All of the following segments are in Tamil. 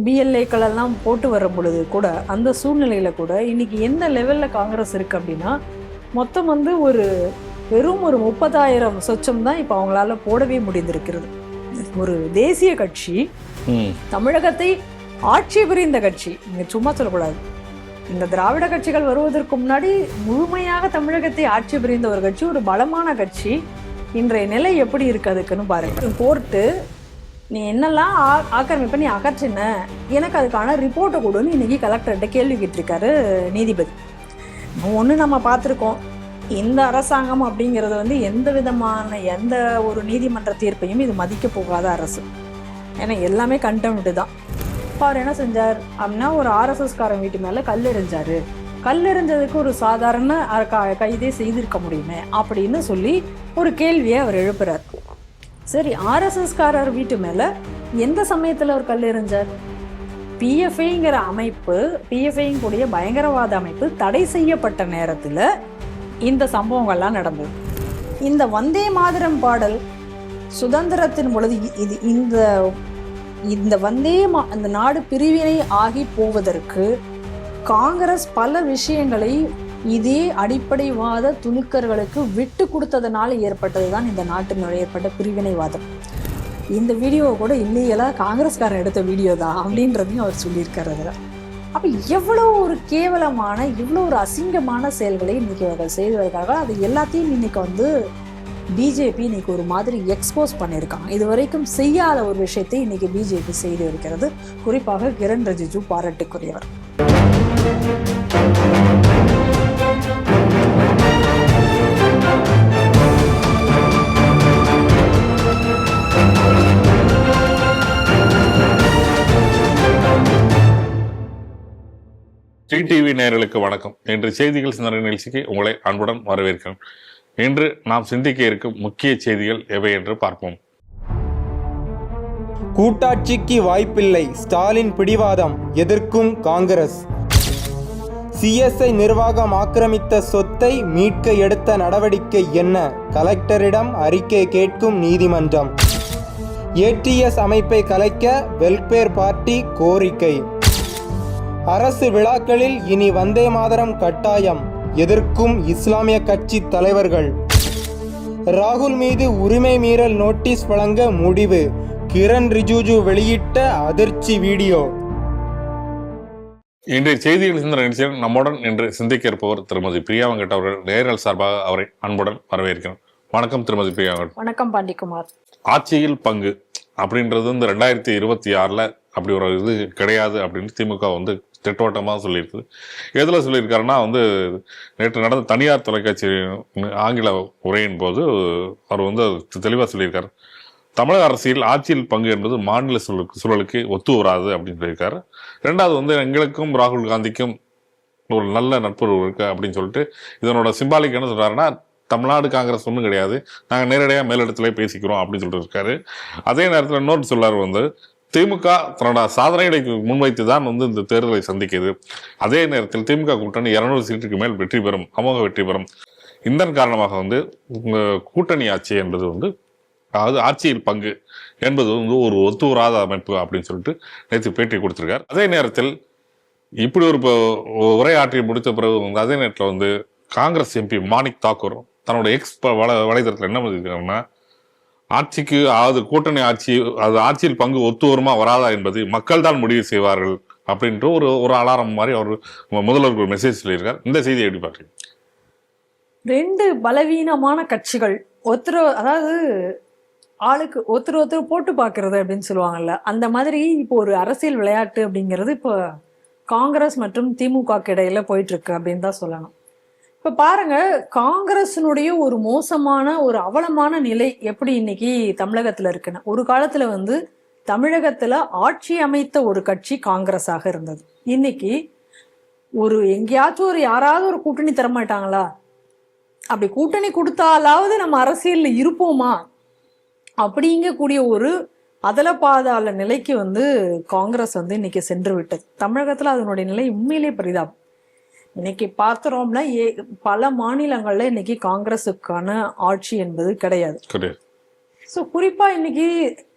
பிஎல்ஏக்கள் எல்லாம் போட்டு வரும் பொழுது கூட அந்த சூழ்நிலையில கூட இன்னைக்கு என்ன லெவல்ல காங்கிரஸ் இருக்கு அப்படின்னா, மொத்தம் வந்து வெறும் ஒரு 30,000 சொச்சம் தான் இப்போ அவங்களால போடவே முடிந்திருக்கிறது. ஒரு தேசிய கட்சி, தமிழகத்தை ஆட்சி புரிந்த கட்சி, நீங்க சும்மா சொல்லக்கூடாது. இந்த திராவிட கட்சிகள் வருவதற்கு முன்னாடி முழுமையாக தமிழகத்தை ஆட்சி புரிந்த ஒரு கட்சி, ஒரு பலமான கட்சி. இன்றைய நிலை எப்படி இருக்கு அதுக்குன்னு பாருங்க. கோர்ட்டு நீ என்னெல்லாம் ஆக்கிரமிப்ப நீ அகற்றின, எனக்கு அதுக்கான ரிப்போர்ட்டை கொடுன்னு இன்னைக்கு கலெக்டர்கிட்ட கேள்வி கேட்டிருக்காரு நீதிபதி. ஒன்று நம்ம பார்த்துருக்கோம், இந்த அரசாங்கம் அப்படிங்கிறது வந்து எந்த ஒரு நீதிமன்ற தீர்ப்பையும் இது மதிக்க போகாத அரசு. ஏன்னா எல்லாமே கண்டெம்ட்டு தான். அவர் என்ன செஞ்சார் அப்படின்னா, ஒரு ஆர்எஸ்எஸ்காரன் வீட்டு மேலே கல்லெறிஞ்சாரு, கல்லெறிஞ்சதுக்கு ஒரு சாதாரண கைதே செய்திருக்க முடியுமே அப்படின்னு சொல்லி ஒரு கேள்வியை அவர் எழுப்புறார். சரி, ஆர்எஸ்எஸ்காரர் வீட்டு மேலே எந்த சமயத்தில் அவர் கல்லெறிஞ்சார்? பிஎஃப்ஐங்கிற அமைப்பு, பிஎஃப்ஐயும் கூடிய பயங்கரவாத அமைப்பு தடை செய்யப்பட்ட நேரத்தில் இந்த சம்பவங்கள்லாம் நடந்தது. இந்த வந்தே மாதரம் பாடல் சுதந்திரத்தின் பொழுது இந்த இந்த நாடு பிரிவினை ஆகி போவதற்கு காங்கிரஸ் பல விஷயங்களை இதே அடிப்படைவாத துணுக்கர்களுக்கு விட்டு கொடுத்ததுனால ஏற்பட்டதுதான் இந்த நாட்டில் ஏற்பட்ட பிரிவினைவாதம். இந்த வீடியோவை கூட இல்லையெல்லாம் காங்கிரஸ்காரன் எடுத்த வீடியோ தான் அப்படின்றதையும் அவர் சொல்லியிருக்காரு. அதில் அப்போ எவ்வளோ ஒரு கேவலமான, இவ்வளோ ஒரு அசிங்கமான செயல்களை இன்னைக்கு அவர்கள் செய்வதற்காக அது எல்லாத்தையும் இன்னைக்கு வந்து பிஜேபி இன்னைக்கு ஒரு மாதிரி எக்ஸ்போஸ் பண்ணியிருக்காங்க. இது வரைக்கும் செய்யாத ஒரு விஷயத்தை இன்னைக்கு பிஜேபி செய்து இருக்கிறது. குறிப்பாக கிரண் ரிஜிஜு பாராட்டுக்குரியவர். டிடிவி நேயர்களுக்கு வணக்கம். இன்று செய்திகள் சிந்தனை நிகழ்ச்சிக்கு உங்களை அன்புடன் வரவேற்கிறேன். இன்று நாம் சிந்திக்க இருக்கும் முக்கிய செய்திகள் எவை என்று பார்ப்போம். கூட்டாட்சிக்கு வாய்ப்பில்லை, ஸ்டாலின் பிடிவாதம், எதிர்க்கும் காங்கிரஸ். சிஎஸ்ஐ நிர்வாகம் ஆக்கிரமித்த சொத்தை மீட்க எடுத்த நடவடிக்கை என்ன? கலெக்டரிடம் அறிக்கை கேட்கும் நீதிமன்றம். ஏடிஎஸ் அமைப்பை கலைக்க வெல்ஃபேர் பார்ட்டி கோரிக்கை. அரசு விழாக்களில் இனி வந்தே மாதரம் கட்டாயம், எதிர்க்கும் இஸ்லாமிய கட்சி தலைவர்கள். ராகுல் மீது உரிமை மீறல் நோட்டீஸ் வழங்க முடிவு, கிரண் ரிஜிஜு வெளியிட்ட அதிர்ச்சி வீடியோ. இன்றைய செய்திகள் சிந்தனை நிகழ்ச்சியில் நம்முடன் இன்று சிந்திக்க இருப்பவர் திருமதி பிரியா வெங்கட் அவர்கள். நேயர்கள் சார்பாக அவரை அன்புடன் வரவேற்கிறோம். வணக்கம் திருமதி பிரியா வெங்கட். வணக்கம் பாண்டிக்குமார். ஆட்சியில் பங்கு அப்படின்றது வந்து 2026 அப்படி ஒரு இது கிடையாது அப்படின்னு திமுக வந்து திட்டவட்டமாக சொல்லியிருக்குது. எதில் சொல்லியிருக்காருன்னா வந்து, நேற்று நடந்த தனியார் தொலைக்காட்சி ஆங்கில உரையின் போது அவர் வந்து தெளிவாக சொல்லியிருக்காரு, தமிழக அரசியல் ஆட்சியில் பங்கு என்பது மாநில சூழலுக்கு ஒத்து வராது அப்படின்னு சொல்லியிருக்காரு. ரெண்டாவது வந்து, எங்களுக்கும் ராகுல் காந்திக்கும் ஒரு நல்ல நட்புறவு இருக்கு அப்படின்னு சொல்லிட்டு இதனோட சிம்பாலிக் என்ன சொல்றாருன்னா, தமிழ்நாடு காங்கிரஸ் ஒன்றும் கிடையாது, நாங்கள் நேரடியாக மேலிடத்துல பேசிக்கிறோம் அப்படின்னு சொல்லிட்டு இருக்காரு. அதே நேரத்தில் இன்னொரு சொல்லார் வந்து, திமுக தன்னோட சாதனைகளை முன்வைத்து தான் வந்து இந்த தேர்தலை சந்திக்குது. அதே நேரத்தில் திமுக கூட்டணி 200 சீட்டுக்கு மேல் வெற்றி பெறும், அமோக வெற்றி பெறும். இதன் காரணமாக வந்து கூட்டணி ஆட்சி என்பது வந்து, அதாவது ஆட்சியில் பங்கு என்பது வந்து ஒரு ஒத்துவராத அமைப்பு அப்படின்னு சொல்லிட்டு நேற்று பேட்டி கொடுத்திருக்கார். அதே நேரத்தில் இப்படி ஒரு உரையாற்றி முடித்த பிறகு வந்து அதே நேரத்தில் வந்து காங்கிரஸ் எம்பி மாணிக் தாக்கூர் தன்னோட எக்ஸ் வலைதளத்தில் என்ன பண்ணியிருக்காருன்னா, ஆட்சிக்கு, அதாவது கூட்டணி ஆட்சி, அது ஆட்சியில் பங்கு ஒத்து வருமா வராதா என்பது மக்கள் தான் முடிவு செய்வார்கள் அப்படின்ட்டு ஒரு அலாரம் மாதிரி அவர் முதல்வருக்கு ஒரு மெசேஜ் சொல்லியிருக்கார். இந்த செய்தியை எப்படி பார்க்குறீங்க? ரெண்டு பலவீனமான கட்சிகள் அதாவது ஆளுக்கு ஒருத்தர் போட்டு பார்க்கறது அப்படின்னு சொல்லுவாங்கல்ல, அந்த மாதிரி இப்போ ஒரு அரசியல் விளையாட்டு அப்படிங்கிறது இப்போ காங்கிரஸ் மற்றும் திமுக இடையில போயிட்டு இருக்கு அப்படின்னு தான் சொல்லணும். இப்ப பாருங்க, காங்கிரஸினுடைய ஒரு மோசமான, ஒரு அவலமான நிலை எப்படி இன்னைக்கு தமிழகத்துல இருக்குன்னு. ஒரு காலத்துல வந்து தமிழகத்துல ஆட்சி அமைத்த ஒரு கட்சி காங்கிரஸாக இருந்தது. இன்னைக்கு எங்கேயாச்சும் யாராவது ஒரு கூட்டணி தரமாட்டாங்களா? அப்படி கூட்டணி கொடுத்தாலாவது நம்ம அரசியல்ல இருப்போமா அப்படிங்கக்கூடிய ஒரு அதல பாதாள நிலைக்கு வந்து காங்கிரஸ் வந்து இன்னைக்கு சென்று விட்டது. தமிழகத்துல அதனுடைய நிலை உண்மையிலே பரிதாபம். இன்னைக்கு பார்த்தோம்னா பல மாநிலங்கள்ல இன்னைக்கு காங்கிரஸுக்கான ஆட்சி என்பது கிடையாது. ஸோ குறிப்பாக இன்னைக்கு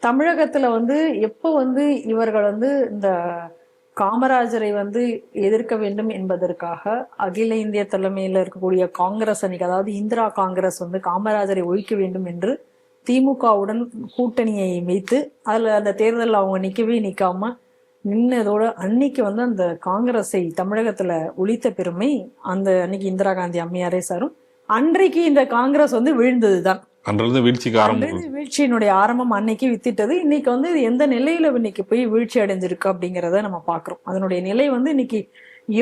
தமிழகத்தில் வந்து எப்போ வந்து இவர்கள் வந்து இந்த காமராஜரை வந்து எதிர்க்க வேண்டும் என்பதற்காக அகில இந்திய தலைமையில் இருக்கக்கூடிய காங்கிரஸ் அன்னைக்கு, அதாவது இந்திரா காங்கிரஸ் வந்து காமராஜரை ஒழிக்க வேண்டும் என்று திமுகவுடன் கூட்டணியை வைத்து அதில் அந்த தேர்தலில் அவங்க நிற்கவே நிற்காம நின்னதோட அன்னைக்கு வந்து அந்த காங்கிரஸை தமிழகத்தில் ஒழித்த பெருமை அந்த அன்னைக்கு இந்திரா காந்தி அம்மையாரே சாரும். அன்றைக்கு இந்த காங்கிரஸ் வந்து விழுந்தது தான். வீழ்ச்சியினுடைய ஆரம்பம் அன்னைக்கு வித்திட்டது. இன்னைக்கு வந்து இது எந்த நிலையில இன்னைக்கு போய் வீழ்ச்சி அடைஞ்சிருக்கு அப்படிங்கிறத நம்ம பாக்குறோம். அதனுடைய நிலை வந்து இன்னைக்கு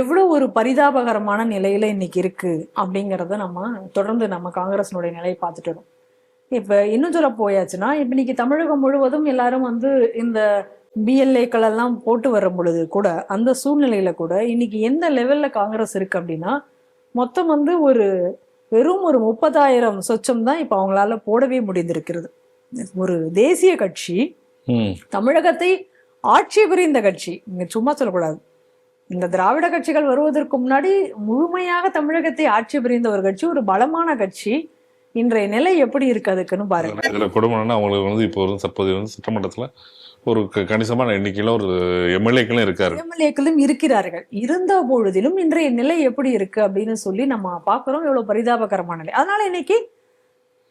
எவ்வளவு ஒரு பரிதாபகரமான நிலையில இன்னைக்கு இருக்கு அப்படிங்கிறத நம்ம தொடர்ந்து நம்ம காங்கிரஸினுடைய நிலையை பார்த்துட்டு வரோம். இப்ப இன்னும் சொல்ல போயாச்சுன்னா, இப்ப இன்னைக்கு தமிழகம் முழுவதும் எல்லாரும் வந்து இந்த பிஎல்ஏக்கள் எல்லாம் போட்டு வரும் பொழுது கூட அந்த சூழ்நிலையில கூட இன்னைக்கு எந்த லெவல்ல காங்கிரஸ் இருக்கு அப்படின்னா, மொத்தம் வந்து வெறும் ஒரு 30,000 சொச்சம் தான் இப்ப அவங்களால போடவே முடிந்திருக்கிறது. ஒரு தேசிய கட்சி, தமிழகத்தை ஆட்சி புரிந்த கட்சி, நீங்க சும்மா சொல்லக்கூடாது. இந்த திராவிட கட்சிகள் வருவதற்கு முன்னாடி முழுமையாக தமிழகத்தை ஆட்சி புரிந்த ஒரு கட்சி, ஒரு பலமான கட்சி. இன்றைய நிலை எப்படி இருக்கு அதுக்குன்னு பாருங்க. இதுல கொடுமைன்னா அவங்களுக்கு வந்து இப்போ தற்போதைய வந்து சட்டமன்றத்துல ஒரு கணிசமான எண்ணிக்கையில ஒரு எம்எல்ஏக்களும் இருக்கிறார்கள். இருந்த பொழுதிலும் இன்றைய நிலை எப்படி இருக்கு அப்படின்னு சொல்லி நம்ம பாக்குறோம். எவ்வளவு பரிதாபகரமான நிலை. அதனால இன்னைக்கு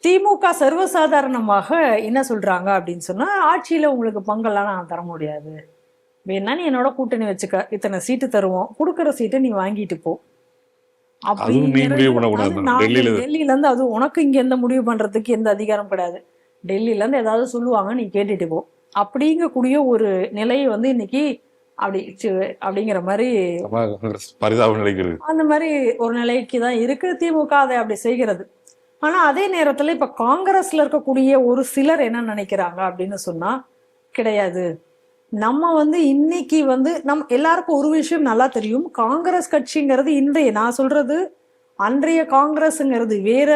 திமுக சர்வசாதாரணமாக என்ன சொல்றாங்க அப்படின்னு சொன்னா, ஆட்சியில உங்களுக்கு பங்கெல்லாம் நான் தர முடியாது, வேணா நீ என்னோட கூட்டணி வச்சுக்க, இத்தனை சீட்டு தருவோம், கொடுக்கற சீட்டை நீ வாங்கிட்டு போ டெல்லியில இருந்து. அது உனக்கு இங்க எந்த முடிவு பண்றதுக்கு எந்த அதிகாரம் கிடையாது. டெல்லியில இருந்து ஏதாவது சொல்லுவாங்க, நீ கேட்டுட்டு போ அப்படிங்கக்கூடிய ஒரு நிலையை வந்து இன்னைக்கு அப்படிங்கிற மாதிரி அந்த மாதிரி ஒரு நிலைக்கு தான் இருக்கு திமுக. அதை அப்படி செய்கிறது. ஆனா அதே நேரத்துல இப்ப காங்கிரஸ்ல இருக்கக்கூடிய ஒரு சிலர் என்ன நினைக்கிறாங்க அப்படின்னு சொன்னா, கிடையாது, நம்ம வந்து இன்னைக்கு வந்து எல்லாருக்கும் ஒரு விஷயம் நல்லா தெரியும். காங்கிரஸ் கட்சிங்கிறது நான் சொல்றது அன்றைய காங்கிரஸ்ங்கிறது வேற,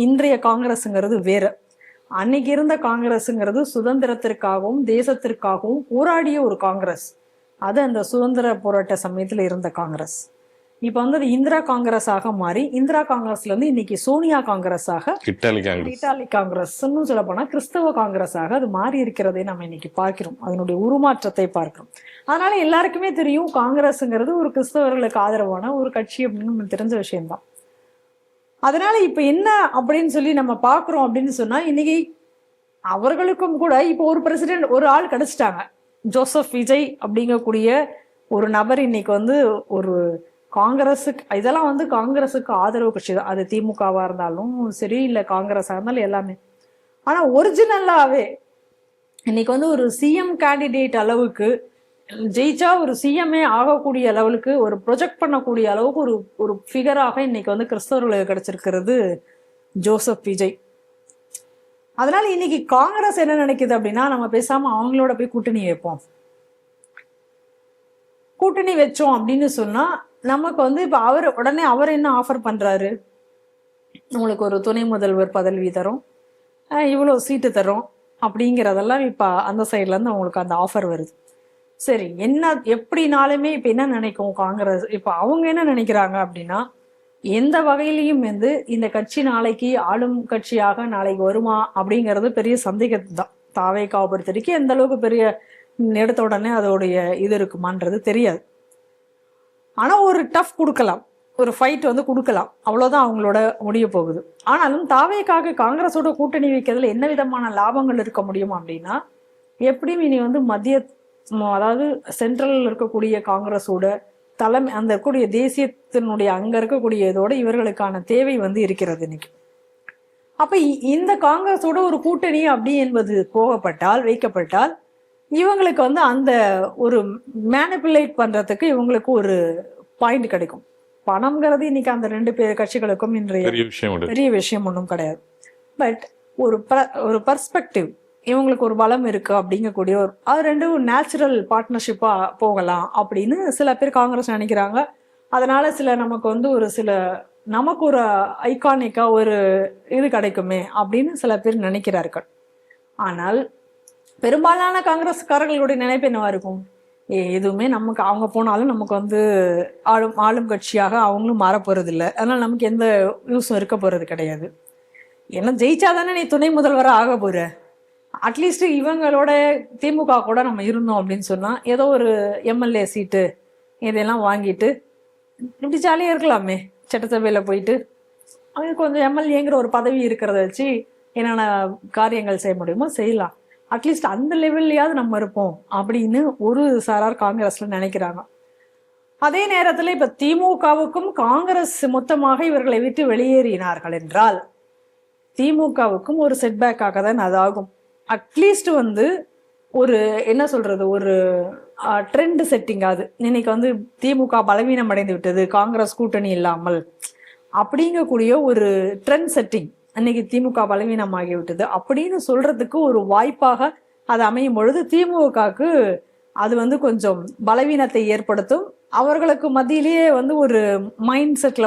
இன்றைய காங்கிரஸ்ங்கிறது வேற. அன்னைக்கு இருந்த காங்கிரஸ்ங்கிறது சுதந்திரத்திற்காகவும் தேசத்திற்காகவும் போராடிய ஒரு காங்கிரஸ். அது அந்த சுதந்திர போராட்ட சமயத்துல இருந்த காங்கிரஸ். இப்ப வந்து அது இந்திரா காங்கிரஸாக மாறி, இந்திரா காங்கிரஸ்ல இருந்து இன்னைக்கு சோனியா காங்கிரஸாக, இட்டாலி காங்கிரஸ், இன்னும் சொல்ல போனா கிறிஸ்தவ காங்கிரஸாக அது மாறி இருக்கிறதை நம்ம இன்னைக்கு பார்க்கிறோம். அதனுடைய உருமாற்றத்தை பார்க்கிறோம். அதனால எல்லாருக்குமே தெரியும், காங்கிரஸ்ங்கிறது ஒரு கிறிஸ்தவர்களுக்கு ஆதரவான ஒரு கட்சி அப்படின்னு நமக்கு தெரிஞ்ச விஷயம்தான். அதனால இப்ப என்ன அப்படின்னு சொல்லி நம்ம பாக்குறோம் அப்படின்னு சொன்னா, இன்னைக்கு அவர்களுக்கும் கூட இப்போ ஒரு பிரசிடென்ட், ஒரு ஆள் கிடைச்சிட்டாங்க. ஜோசப் விஜய் அப்படிங்கக்கூடிய ஒரு நபர் இன்னைக்கு வந்து ஒரு காங்கிரஸுக்கு, இதெல்லாம் வந்து காங்கிரஸுக்கு ஆதரவு கட்சி தான். அது திமுகவா இருந்தாலும் சரி, இல்ல காங்கிரஸா இருந்தாலும் எல்லாமே. ஆனா ஒரிஜினலாவே இன்னைக்கு வந்து ஒரு சிஎம் கேண்டிடேட் அளவுக்கு ஜெயிச்சா ஒரு சிஎம்ஏ ஆகக்கூடிய லெவலுக்கு ஒரு ப்ரொஜெக்ட் பண்ணக்கூடிய அளவுக்கு ஒரு ஃபிகராக இன்னைக்கு வந்து கிறிஸ்தவர்களுக்கு கிடைச்சிருக்கிறது ஜோசப் விஜய். அதனால இன்னைக்கு காங்கிரஸ் என்ன நினைக்குது அப்படின்னா, நம்ம பேசாம அவங்களோட போய் கூட்டணி வைப்போம். கூட்டணி வச்சோம் அப்படின்னு சொன்னா நமக்கு வந்து இப்ப உடனே அவர் என்ன ஆஃபர் பண்றாரு, உங்களுக்கு ஒரு துணை முதல்வர் பதவி தரும், இவ்வளவு சீட்டு தரும் அப்படிங்கிறதெல்லாம் இப்ப அந்த சைட்ல இருந்து அவங்களுக்கு அந்த ஆஃபர் வருது. சரி, என்ன எப்படினாலுமே இப்ப என்ன நினைக்கும் காங்கிரஸ், இப்ப அவங்க என்ன நினைக்கிறாங்க அப்படின்னா, எந்த வகையிலையும் வந்து இந்த கட்சி நாளைக்கு ஆளும் கட்சியாக நாளைக்கு வருமா அப்படிங்கிறது பெரிய சந்தேகத்து தான். தாவேக்காவை பொறுத்த வரைக்கும் எந்த அளவுக்கு பெரிய எடுத்த உடனே அதோடைய இது இருக்குமான்றது தெரியாது. ஆனா ஒரு டஃப் கொடுக்கலாம், ஒரு ஃபைட் வந்து கொடுக்கலாம், அவ்வளவுதான் அவங்களோட முடிய போகுது. ஆனாலும் தாவேக்காக காங்கிரஸோட கூட்டணி வைக்கிறதுல என்ன விதமான லாபங்கள் இருக்க முடியும் அப்படின்னா, எப்படியும் இனி வந்து அதாவது சென்ட்ரல் இருக்கக்கூடிய காங்கிரஸோட தலைமை, அந்த இருக்கக்கூடிய தேசியத்தினுடைய அங்க இருக்கக்கூடிய இதோட இவர்களுக்கான தேவை வந்து இருக்கிறது இன்னைக்கு. அப்ப இந்த காங்கிரஸோட ஒரு கூட்டணி அப்படி என்பது வைக்கப்பட்டால் இவங்களுக்கு வந்து அந்த ஒரு மேனிபுலேட் பண்றதுக்கு இவங்களுக்கு ஒரு பாயிண்ட் கிடைக்கும். பணம்ங்கிறது இன்னைக்கு அந்த ரெண்டு கட்சிகளுக்கும் இன்றைய பெரிய விஷயம் ஒன்றும் கிடையாது. பட் ஒரு பர்ஸ்பெக்டிவ், இவங்களுக்கு ஒரு பலம் இருக்கு அப்படிங்கக்கூடிய அது ரெண்டும் நேச்சுரல் பார்ட்னர்ஷிப்பா போகலாம் அப்படின்னு சில பேர் காங்கிரஸ் நினைக்கிறாங்க. அதனால நமக்கு வந்து நமக்கு ஒரு ஐகானிக்கா ஒரு இது கிடைக்குமே அப்படின்னு சில பேர் நினைக்கிறார்கள். ஆனால் பெரும்பாலான காங்கிரஸ்காரர்களுடைய நினைப்பு என்னவா இருக்கும், எதுவுமே நமக்கு அவங்க போனாலும் நமக்கு வந்து ஆளும் கட்சியாக அவங்களும் மாற போறது இல்லை, அதனால நமக்கு எந்த யூஸும் இருக்க போறது கிடையாது. ஏன்னா ஜெயிச்சாதானே நீ துணை முதல்வராக ஆக போற, அட்லீஸ்ட் இவங்களோட திமுக கூட நம்ம இருந்தோம் அப்படின்னு சொன்னா ஏதோ ஒரு எம்எல்ஏ சீட்டு இதெல்லாம் வாங்கிட்டு இப்படி ஜாலியாக இருக்கலாமே. சட்டசபையில் போயிட்டு அவங்க கொஞ்சம் எம்எல்ஏங்கிற ஒரு பதவி இருக்கிறத வச்சு என்னென்ன காரியங்கள் செய்ய முடியுமோ செய்யலாம். அட்லீஸ்ட் அந்த லெவல்லையாவது நம்ம இருப்போம் அப்படின்னு ஒரு சாரார் காங்கிரஸ்ல நினைக்கிறாங்க. அதே நேரத்தில் இப்ப திமுகவுக்கும் காங்கிரஸ் மொத்தமாக இவர்களை விட்டு வெளியேறினார்கள் என்றால் திமுகவுக்கும் ஒரு செட்பேக்காக தான் அதாகும். அட்லீஸ்ட் ஒரு என்ன சொல்றது, ஒரு ட்ரெண்ட் செட்டிங் ஆகுது. இன்னைக்கு திமுக பலவீனம் அடைந்து விட்டது காங்கிரஸ் கூட்டணி இல்லாமல் அப்படிங்கக்கூடிய ஒரு ட்ரெண்ட் செட்டிங், இன்னைக்கு திமுக பலவீனமாகி விட்டது அப்படின்னு சொல்றதுக்கு ஒரு வாய்ப்பாக அது அமையும் பொழுது திமுகவுக்கு அது கொஞ்சம் பலவீனத்தை ஏற்படுத்தும். அவர்களுக்கு மத்தியிலேயே ஒரு மைண்ட் செட்ல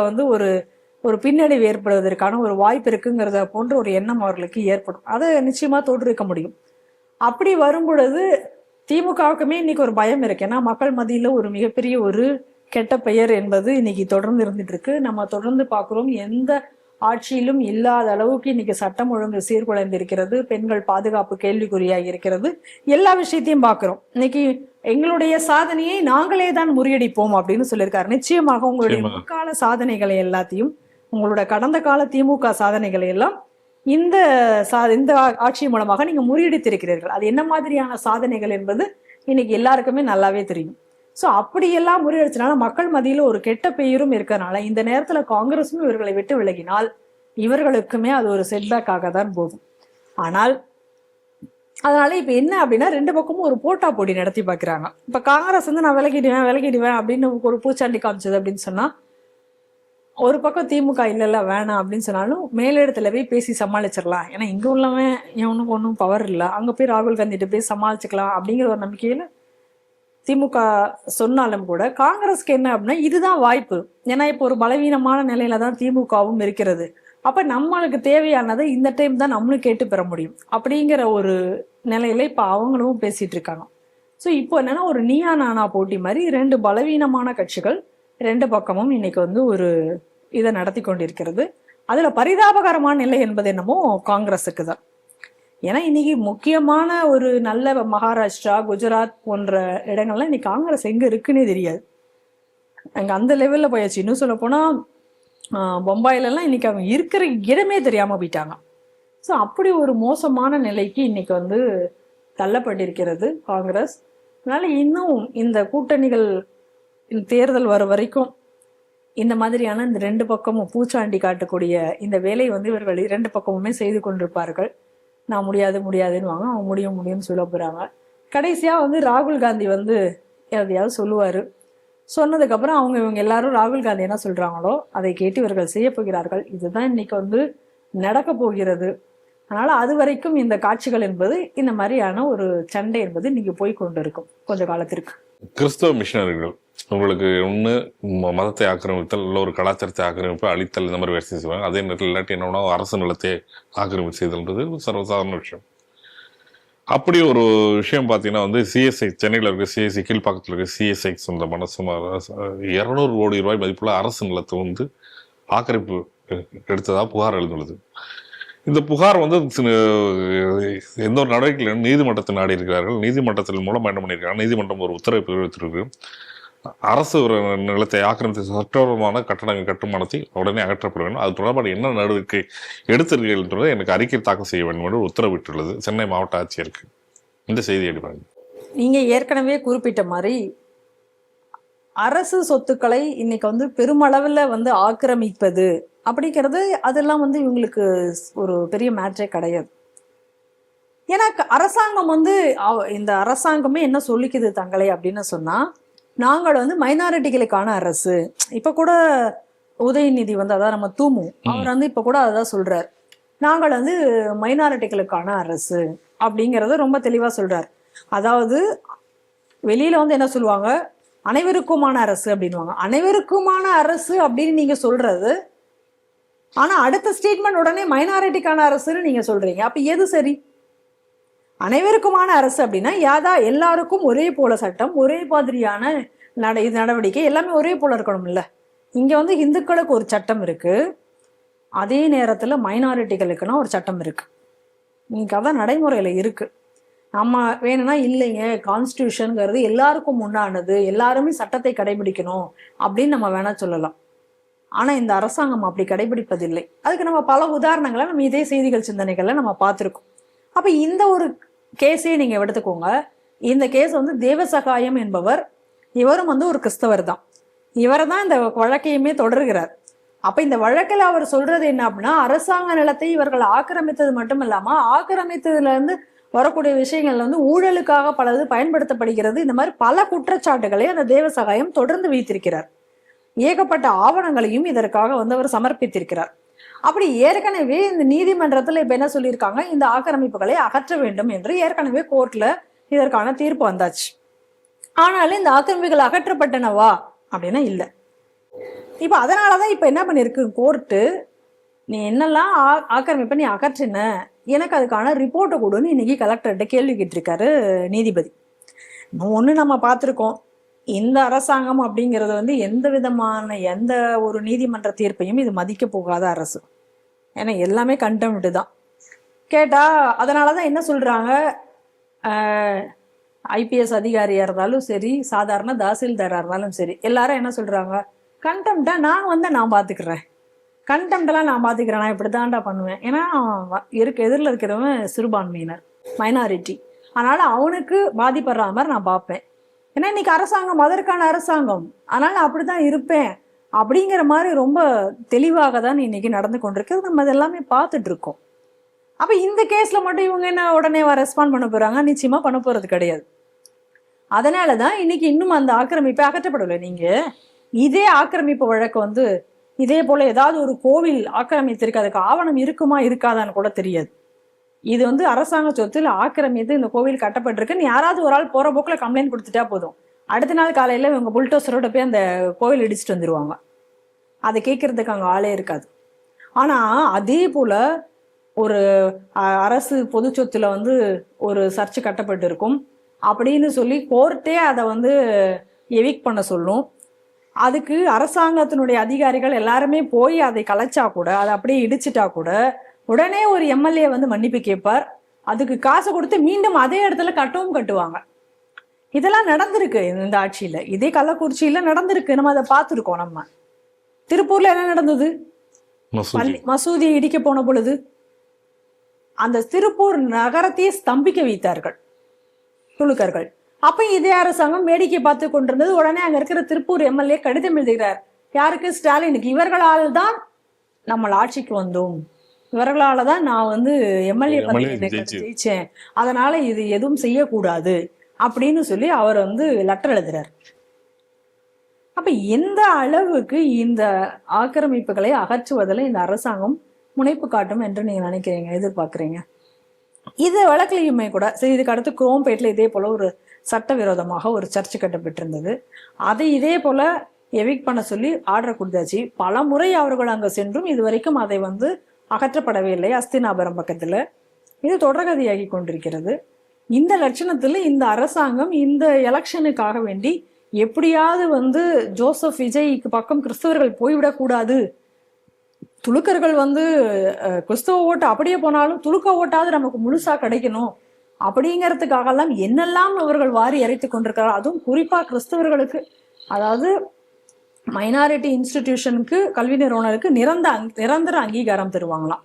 ஒரு பின்னடைவு ஏற்படுவதற்கான ஒரு வாய்ப்பு இருக்குங்கிறத போன்ற ஒரு எண்ணம் அவர்களுக்கு ஏற்படும். அதை நிச்சயமா தோற்றுவிக்க முடியும். அப்படி வரும் பொழுது திமுகவுக்குமே இன்னைக்கு ஒரு பயம் இருக்கு. ஏன்னா மக்கள் மத்தியில ஒரு மிகப்பெரிய ஒரு கெட்ட பெயர் என்பது இன்னைக்கு தொடர்ந்து இருந்துட்டு இருக்கு. நம்ம தொடர்ந்து பார்க்கிறோம், எந்த ஆட்சியிலும் இல்லாத அளவுக்கு இன்னைக்கு சட்டம் ஒழுங்கு சீர்குலைந்திருக்கிறது, பெண்கள் பாதுகாப்பு கேள்விக்குறியாகி இருக்கிறது, எல்லா விஷயத்தையும் பார்க்கிறோம். இன்னைக்கு எங்களுடைய சாதனையை நாங்களே தான் முறியடிப்போம் அப்படின்னு சொல்லியிருக்காரு. நிச்சயமாக உங்களுடைய முற்கால சாதனைகளை எல்லாத்தையும், உங்களோட கடந்த கால திமுக சாதனைகளை எல்லாம் இந்த ஆட்சி மூலமாக நீங்க முறியடித்திருக்கிறீர்கள். அது என்ன மாதிரியான சாதனைகள் என்பது இன்னைக்கு எல்லாருக்குமே நல்லாவே தெரியும். ஸோ அப்படியெல்லாம் முறியடிச்சனால மக்கள் மத்தியில ஒரு கெட்ட பெயரும் இருக்கறனால இந்த நேரத்துல காங்கிரஸும் இவர்களை விட்டு விலகினால் இவர்களுக்குமே அது ஒரு செட்பேக்காக தான் போகும். ஆனால் அதனால இப்ப என்ன அப்படின்னா ரெண்டு பக்கமும் ஒரு போட்டா போட்டி நடத்தி பார்க்கிறாங்க. இப்ப காங்கிரஸ் நான் விலகிடுவேன் அப்படின்னு ஒரு பூச்சாண்டி காமிச்சது அப்படின்னு சொன்னா, ஒரு பக்கம் திமுக இல்ல வேணாம் அப்படின்னு சொன்னாலும் மேலிடத்துல போய் பேசி சமாளிச்சிடலாம். ஏன்னா இங்க உள்ளவன் இவனுக்கு ஒன்றும் பவர் இல்லை, அங்க போய் ராகுல் காந்திட்டு போய் சமாளிச்சுக்கலாம் அப்படிங்கிற ஒரு நம்பிக்கையில திமுக சொன்னாலும் கூட காங்கிரஸ்க்கு என்ன அப்படின்னா இதுதான் வாய்ப்பு. ஏன்னா இப்போ ஒரு பலவீனமான நிலையில தான் திமுகவும் இருக்கிறது. அப்ப நம்மளுக்கு தேவையானதை இந்த டைம் தான் நம்மளும் கேட்டு பெற முடியும் அப்படிங்கிற ஒரு நிலையில இப்ப அவங்களும் பேசிட்டு இருக்காங்க. ஸோ இப்போ என்னன்னா ஒரு நீயா நானா போட்டி மாதிரி ரெண்டு பலவீனமான கட்சிகள் ரெண்டு பக்கமும் இன்னைக்கு ஒரு இதை நடத்தி கொண்டிருக்கிறது. அதுல பரிதாபகரமான நிலை என்பது என்னமோ காங்கிரஸுக்கு தான். ஏன்னா இன்னைக்கு முக்கியமான ஒரு நல்ல மகாராஷ்டிரா, குஜராத் போன்ற இடங்கள்லாம் இன்னைக்கு காங்கிரஸ் எங்க இருக்குன்னே தெரியாது. அங்க அந்த லெவல்ல போயாச்சு. இன்னும் சொல்ல போனா பொம்பாயில எல்லாம் இன்னைக்கு அவங்க இருக்கிற இடமே தெரியாம போயிட்டாங்க. ஸோ அப்படி ஒரு மோசமான நிலைக்கு இன்னைக்கு தள்ளப்பட்டிருக்கிறது காங்கிரஸ். அதனால இன்னும் இந்த கூட்டணிகள் தேர்தல் வர வரைக்கும் இந்த மாதிரியான இந்த ரெண்டு பக்கமும் பூச்சாண்டி காட்டக்கூடிய இந்த வேலை இவர்கள் இரண்டு பக்கமுமே செய்து கொண்டிருப்பார்கள். நான் முடியாதுன்னு வாங்க, அவங்க முடியும்னு சொல்ல போறாங்க. கடைசியா ராகுல் காந்தி எதையாவது சொல்லுவாரு. சொன்னதுக்கு அப்புறம் இவங்க எல்லாரும் ராகுல் காந்தி என்ன சொல்றாங்களோ அதை கேட்டு இவர்கள் செய்ய போகிறார்கள். இதுதான் இன்னைக்கு நடக்க போகிறது. அதனால அது வரைக்கும் இந்த காட்சிகள் என்பது இந்த மாதிரியான ஒரு சண்டை என்பது இன்னைக்கு போய் கொண்டு இருக்கும் கொஞ்ச காலத்திற்கு. கிறிஸ்தவ மிஷனரிகள் உங்களுக்கு ஒன்று மதத்தை ஆக்கிரமித்தல், இல்லை ஒரு கலாச்சாரத்தை ஆக்கிரமிப்பு, அழித்தல், இந்த மாதிரி வேலை செய்வாங்க. அதே நேரத்தில் இல்லாட்டி என்னன்னா அரசு நிலத்தை ஆக்கிரமிப்பு செய்தல்ன்றது சர்வசாதாரண விஷயம். அப்படி ஒரு விஷயம் பார்த்தீங்கன்னா சிஎஸ்ஐ சென்னையில் இருக்க சிஎஸ்ஐ கீழ்ப்பாக்கத்தில் இருக்க சிஎஸ்ஐ சொந்தமான சுமார் 200 கோடி ரூபாய் மதிப்புள்ள அரசு நிலத்தை ஆக்கிரமிப்பு எடுத்ததாக புகார் எழுந்துள்ளது. இந்த புகார் எந்த ஒரு நடவடிக்கையிலும் நீதிமன்றத்தை நாடி இருக்கிறார்கள். நீதிமன்றத்தின் மூலம் என்ன பண்ணியிருக்காங்க, நீதிமன்றம் ஒரு உத்தரவை பிறப்பித்திருக்கு. அரசு நிலத்தை ஆக்கிரமித்த சட்டபூர்வமான கட்டுமானத்தை உடனே அகற்றப்பட வேண்டும். அது தொடர்பான என்ன நடவடிக்கை எடுத்திருக்கீர்கள் என்பதை எனக்கு அறிக்கை தாக்கல் செய்ய வேண்டும் என்று உத்தரவிட்டுள்ளது சென்னை மாவட்ட ஆட்சியருக்கு. இந்த செய்தி எடுப்பாங்க. நீங்க ஏற்கனவே குறிப்பிட்ட மாதிரி அரசு சொத்துக்களை இன்னைக்கு பெருமளவில் ஆக்கிரமிப்பது அப்படிங்கிறது அதெல்லாம் இவங்களுக்கு ஒரு பெரிய மேட்ரே கிடையாது. ஏன்னா அரசாங்கம் இந்த அரசாங்கமே என்ன சொல்லிக்குது தங்களை அப்படின்னு சொன்னா, நாங்கள் மைனாரிட்டிகளுக்கான அரசு. இப்ப கூட உதயநிதி அதான் நம்ம தூமு அவர் இப்ப கூட அதான் சொல்றாரு, நாங்கள் மைனாரிட்டிகளுக்கான அரசு அப்படிங்கறத ரொம்ப தெளிவா சொல்றாரு. அதாவது வெளியில என்ன சொல்லுவாங்க, அனைவருக்குமான அரசு அப்படின்வாங்க. அனைவருக்குமான அரசு அப்படின்னு நீங்க சொல்றது, ஆனா அடுத்த ஸ்டேட்மெண்ட் உடனே மைனாரிட்டிக்கான அரசுன்னு நீங்க சொல்றீங்க. அப்ப எது சரி? அனைவருக்குமான அரசு அப்படின்னா எல்லாருக்கும் ஒரே போல சட்டம், ஒரே மாதிரியான நடவடிக்கை, எல்லாமே ஒரே போல இருக்கணும் இல்ல. இங்க இந்துக்களுக்கு ஒரு சட்டம் இருக்கு, அதே நேரத்துல மைனாரிட்டிகளுக்குன்னா ஒரு சட்டம் இருக்கு. இன்னைக்கு அதான் நடைமுறையில இருக்கு. நம்ம வேணும்னா இல்லைங்க, கான்ஸ்டியூஷனுங்கிறது எல்லாருக்கும் முன்னானது, எல்லாருமே சட்டத்தை கடைபிடிக்கணும் அப்படின்னு நம்ம வேணா சொல்லலாம். ஆனா இந்த அரசாங்கம் அப்படி கடைபிடிப்பதில்லை. அதுக்கு நம்ம பல உதாரணங்களை நம்ம இதே செய்திகள் சிந்தனைகள்ல நம்ம பார்த்துருக்கோம். அப்ப இந்த ஒரு கேஸே நீங்க எடுத்துக்கோங்க. இந்த கேஸ் வந்து தேவசகாயம் என்பவர், இவரும் வந்து ஒரு கிறிஸ்தவர் தான். இவரை தான் இந்த வழக்கையுமே தொடர்கிறார். அப்ப இந்த வழக்கில் அவர் சொல்றது என்ன அப்படின்னா, அரசாங்க நிலத்தை இவர்கள் ஆக்கிரமித்தது மட்டும் இல்லாம, ஆக்கிரமித்ததுல இருந்து வரக்கூடிய விஷயங்கள்ல வந்து ஊழலுக்காக பலது பயன்படுத்தப்படுகிறது. இந்த மாதிரி பல குற்றச்சாட்டுகளை அந்த தேவசகாயம் தொடர்ந்து வைத்திருக்கிறார். ஏகப்பட்ட ஆவணங்களையும் இதற்காக வந்து அவர் சமர்ப்பித்திருக்கிறார். அப்படி ஏற்கனவே இந்த நீதிமன்றத்துல இப்ப என்ன சொல்லியிருக்காங்க, இந்த ஆக்கிரமிப்புகளை அகற்ற வேண்டும் என்று ஏற்கனவே கோர்ட்ல இதற்கான தீர்ப்பு வந்தாச்சு. ஆனாலும் இந்த ஆக்கிரமிப்புகள் அகற்றப்பட்டனவா அப்படின்னா இல்லை. இப்ப அதனாலதான் இப்ப என்ன பண்ணிருக்கு கோர்ட்டு, நீ என்னெல்லாம் ஆக்கிரமிப்பை நீ அகற்றின, எனக்கு அதுக்கான ரிப்போர்ட்டை கொடுன்னு இன்னைக்கு கலெக்டர்கிட்ட கேள்வி கேட்டிருக்காரு நீதிபதி. ஒண்ணு நம்ம பார்த்திருக்கோம், இந்த அரசாங்கம் அப்படிங்கிறது வந்து எந்த விதமான எந்த ஒரு நீதிமன்ற தீர்ப்பையும் இது மதிக்க போகாத அரசு. ஏன்னா எல்லாமே கண்டெம்ட் தான். கேட்டா அதனாலதான் என்ன சொல்றாங்க, ஐபிஎஸ் அதிகாரியா இருந்தாலும் சரி, சாதாரண தாசில்தாரா இருந்தாலும் சரி, எல்லாரும் என்ன சொல்றாங்க, கண்டெம்ட்டா நான் பாத்துக்கிறேன், கண்டெம்ட்டெல்லாம் நான் பாத்துக்கிறேன், நான் இப்படிதான்டா பண்ணுவேன். ஏன்னா எதிரில் இருக்கிறவன் சிறுபான்மையினர், மைனாரிட்டி, அதனால அவனுக்கு பாதிப்படுற மாதிரி நான் பார்ப்பேன். ஏன்னா இன்னைக்கு அரசாங்கம் அதற்கான அரசாங்கம், அதனால நான் அப்படிதான் இருப்பேன் அப்படிங்கிற மாதிரி ரொம்ப தெளிவாக தான் இன்னைக்கு நடந்து கொண்டிருக்கு. நம்ம இதெல்லாமே பார்த்துட்டு இருக்கோம். அப்ப இந்த கேஸ்ல மட்டும் இவங்க என்ன உடனே ரெஸ்பாண்ட் பண்ண போறாங்க? நிச்சயமா பண்ண போறது கிடையாது. அதனாலதான் இன்னைக்கு இன்னும் அந்த ஆக்கிரமிப்பை அகற்றப்படலை. நீங்க இதே ஆக்கிரமிப்பு வழக்கு வந்து இதே போல ஏதாவது ஒரு கோவில் ஆக்கிரமித்திருக்கு, அதுக்கு ஆவணம் இருக்குமா இருக்காதான்னு கூட தெரியாது. இது வந்து அரசாங்க சொத்துல ஆக்கிரமித்து இந்த கோவில் கட்டப்பட்டிருக்குன்னு யாராவது ஒரு ஆள் போற போக்குல கம்ப்ளைண்ட் கொடுத்துட்டா போதும், அடுத்த நாள் காலையில இவங்க புல்டோசரோட போய் அந்த கோவில் இடிச்சுட்டு வந்துருவாங்க. அதை கேட்கறதுக்கு அங்க ஆளே இருக்காது. ஆனா அதே போல ஒரு அரசு பொது சொத்துல வந்து ஒரு சர்ச்சு கட்டப்பட்டு இருக்கும் அப்படின்னு சொல்லி கோர்ட்டே அதை வந்து எவிக் பண்ண சொல்லும். அதுக்கு அரசாங்கத்தினுடைய அதிகாரிகள் எல்லாருமே போய் அதை கலைச்சா கூட, அதை அப்படியே இடிச்சிட்டா கூட, உடனே ஒரு எம்எல்ஏ வந்து மன்னிப்பு கேட்பார். அதுக்கு காசு கொடுத்து மீண்டும் அதே இடத்துல கட்டவும் கட்டுவாங்க. இதெல்லாம் நடந்திருக்கு இந்த ஆட்சியில. இதே கள்ளக்குறிச்சியில நடந்திருக்கு, நம்ம அதை பார்த்துருக்கோம். நம்ம திருப்பூர்ல என்ன நடந்தது, மசூதி இடிக்க போன பொழுது அந்த திருப்பூர் நகரத்தையே ஸ்தம்பிக்க வைத்தார்கள் துலுக்கர்கள். அப்ப இதே அரசாங்கம் வேடிக்கை பார்த்து கொண்டிருந்தது. உடனே அங்க இருக்கிற திருப்பூர் எம்எல்ஏ கடிதம் எழுதுகிறார். யாருக்கு? ஸ்டாலினுக்கு. இவர்களால் தான் நம்ம ஆட்சிக்கு வந்தோம், இவர்களால தான் நான் வந்து எம்எல்ஏ ஜெயிச்சேன், அதனால இது எதுவும் செய்யக்கூடாது அப்படின்னு சொல்லி அவர் வந்து லெட்டர் எழுதுறார். அப்ப எந்த அளவுக்கு இந்த ஆக்கிரமிப்புகளை அகற்றுவதில் இந்த அரசாங்கம் முனைப்பு காட்டும் என்று நீங்க நினைக்கிறீங்க, எதிர்பார்க்குறீங்க? இது வழக்கிலையுமே கூட சரி, இதுக்கு அடுத்து குரோம்பேட்ல இதே போல ஒரு சட்டவிரோதமாக ஒரு சர்ச்சை கட்டப்பட்டிருந்தது. அதை இதே போல எவிக் பண்ண சொல்லி ஆர்டர் கொடுத்தாச்சு. பல முறை அவர்கள் அங்க சென்றும் இதுவரைக்கும் அதை வந்து அகற்றப்படவே இல்லை. அஸ்தினாபுரம் பக்கத்துல இது தொடர்கதியாகி கொண்டிருக்கிறது. இந்த லட்சணத்துல இந்த அரசாங்கம் இந்த எலெக்ஷனுக்காக வேண்டி எப்படியாவது வந்து ஜோசப் விஜய்க்கு பக்கம் கிறிஸ்தவர்கள் போய்விடக்கூடாது, துலுக்கர்கள் வந்து கிறிஸ்தவ ஓட்டு அப்படியே போனாலும் துலுக்க ஓட்டாவது நமக்கு முழுசா கிடைக்கணும் அப்படிங்கிறதுக்காகலாம் என்னெல்லாம் அவர்கள் வாரி இறைத்து கொண்டிருக்கிறார். அதுவும் குறிப்பா கிறிஸ்தவர்களுக்கு, அதாவது மைனாரிட்டி இன்ஸ்டிடியூஷனுக்கு, கல்வி நிறுவனருக்கு நிரந்தர அங்கீகாரம் தருவாங்களாம்.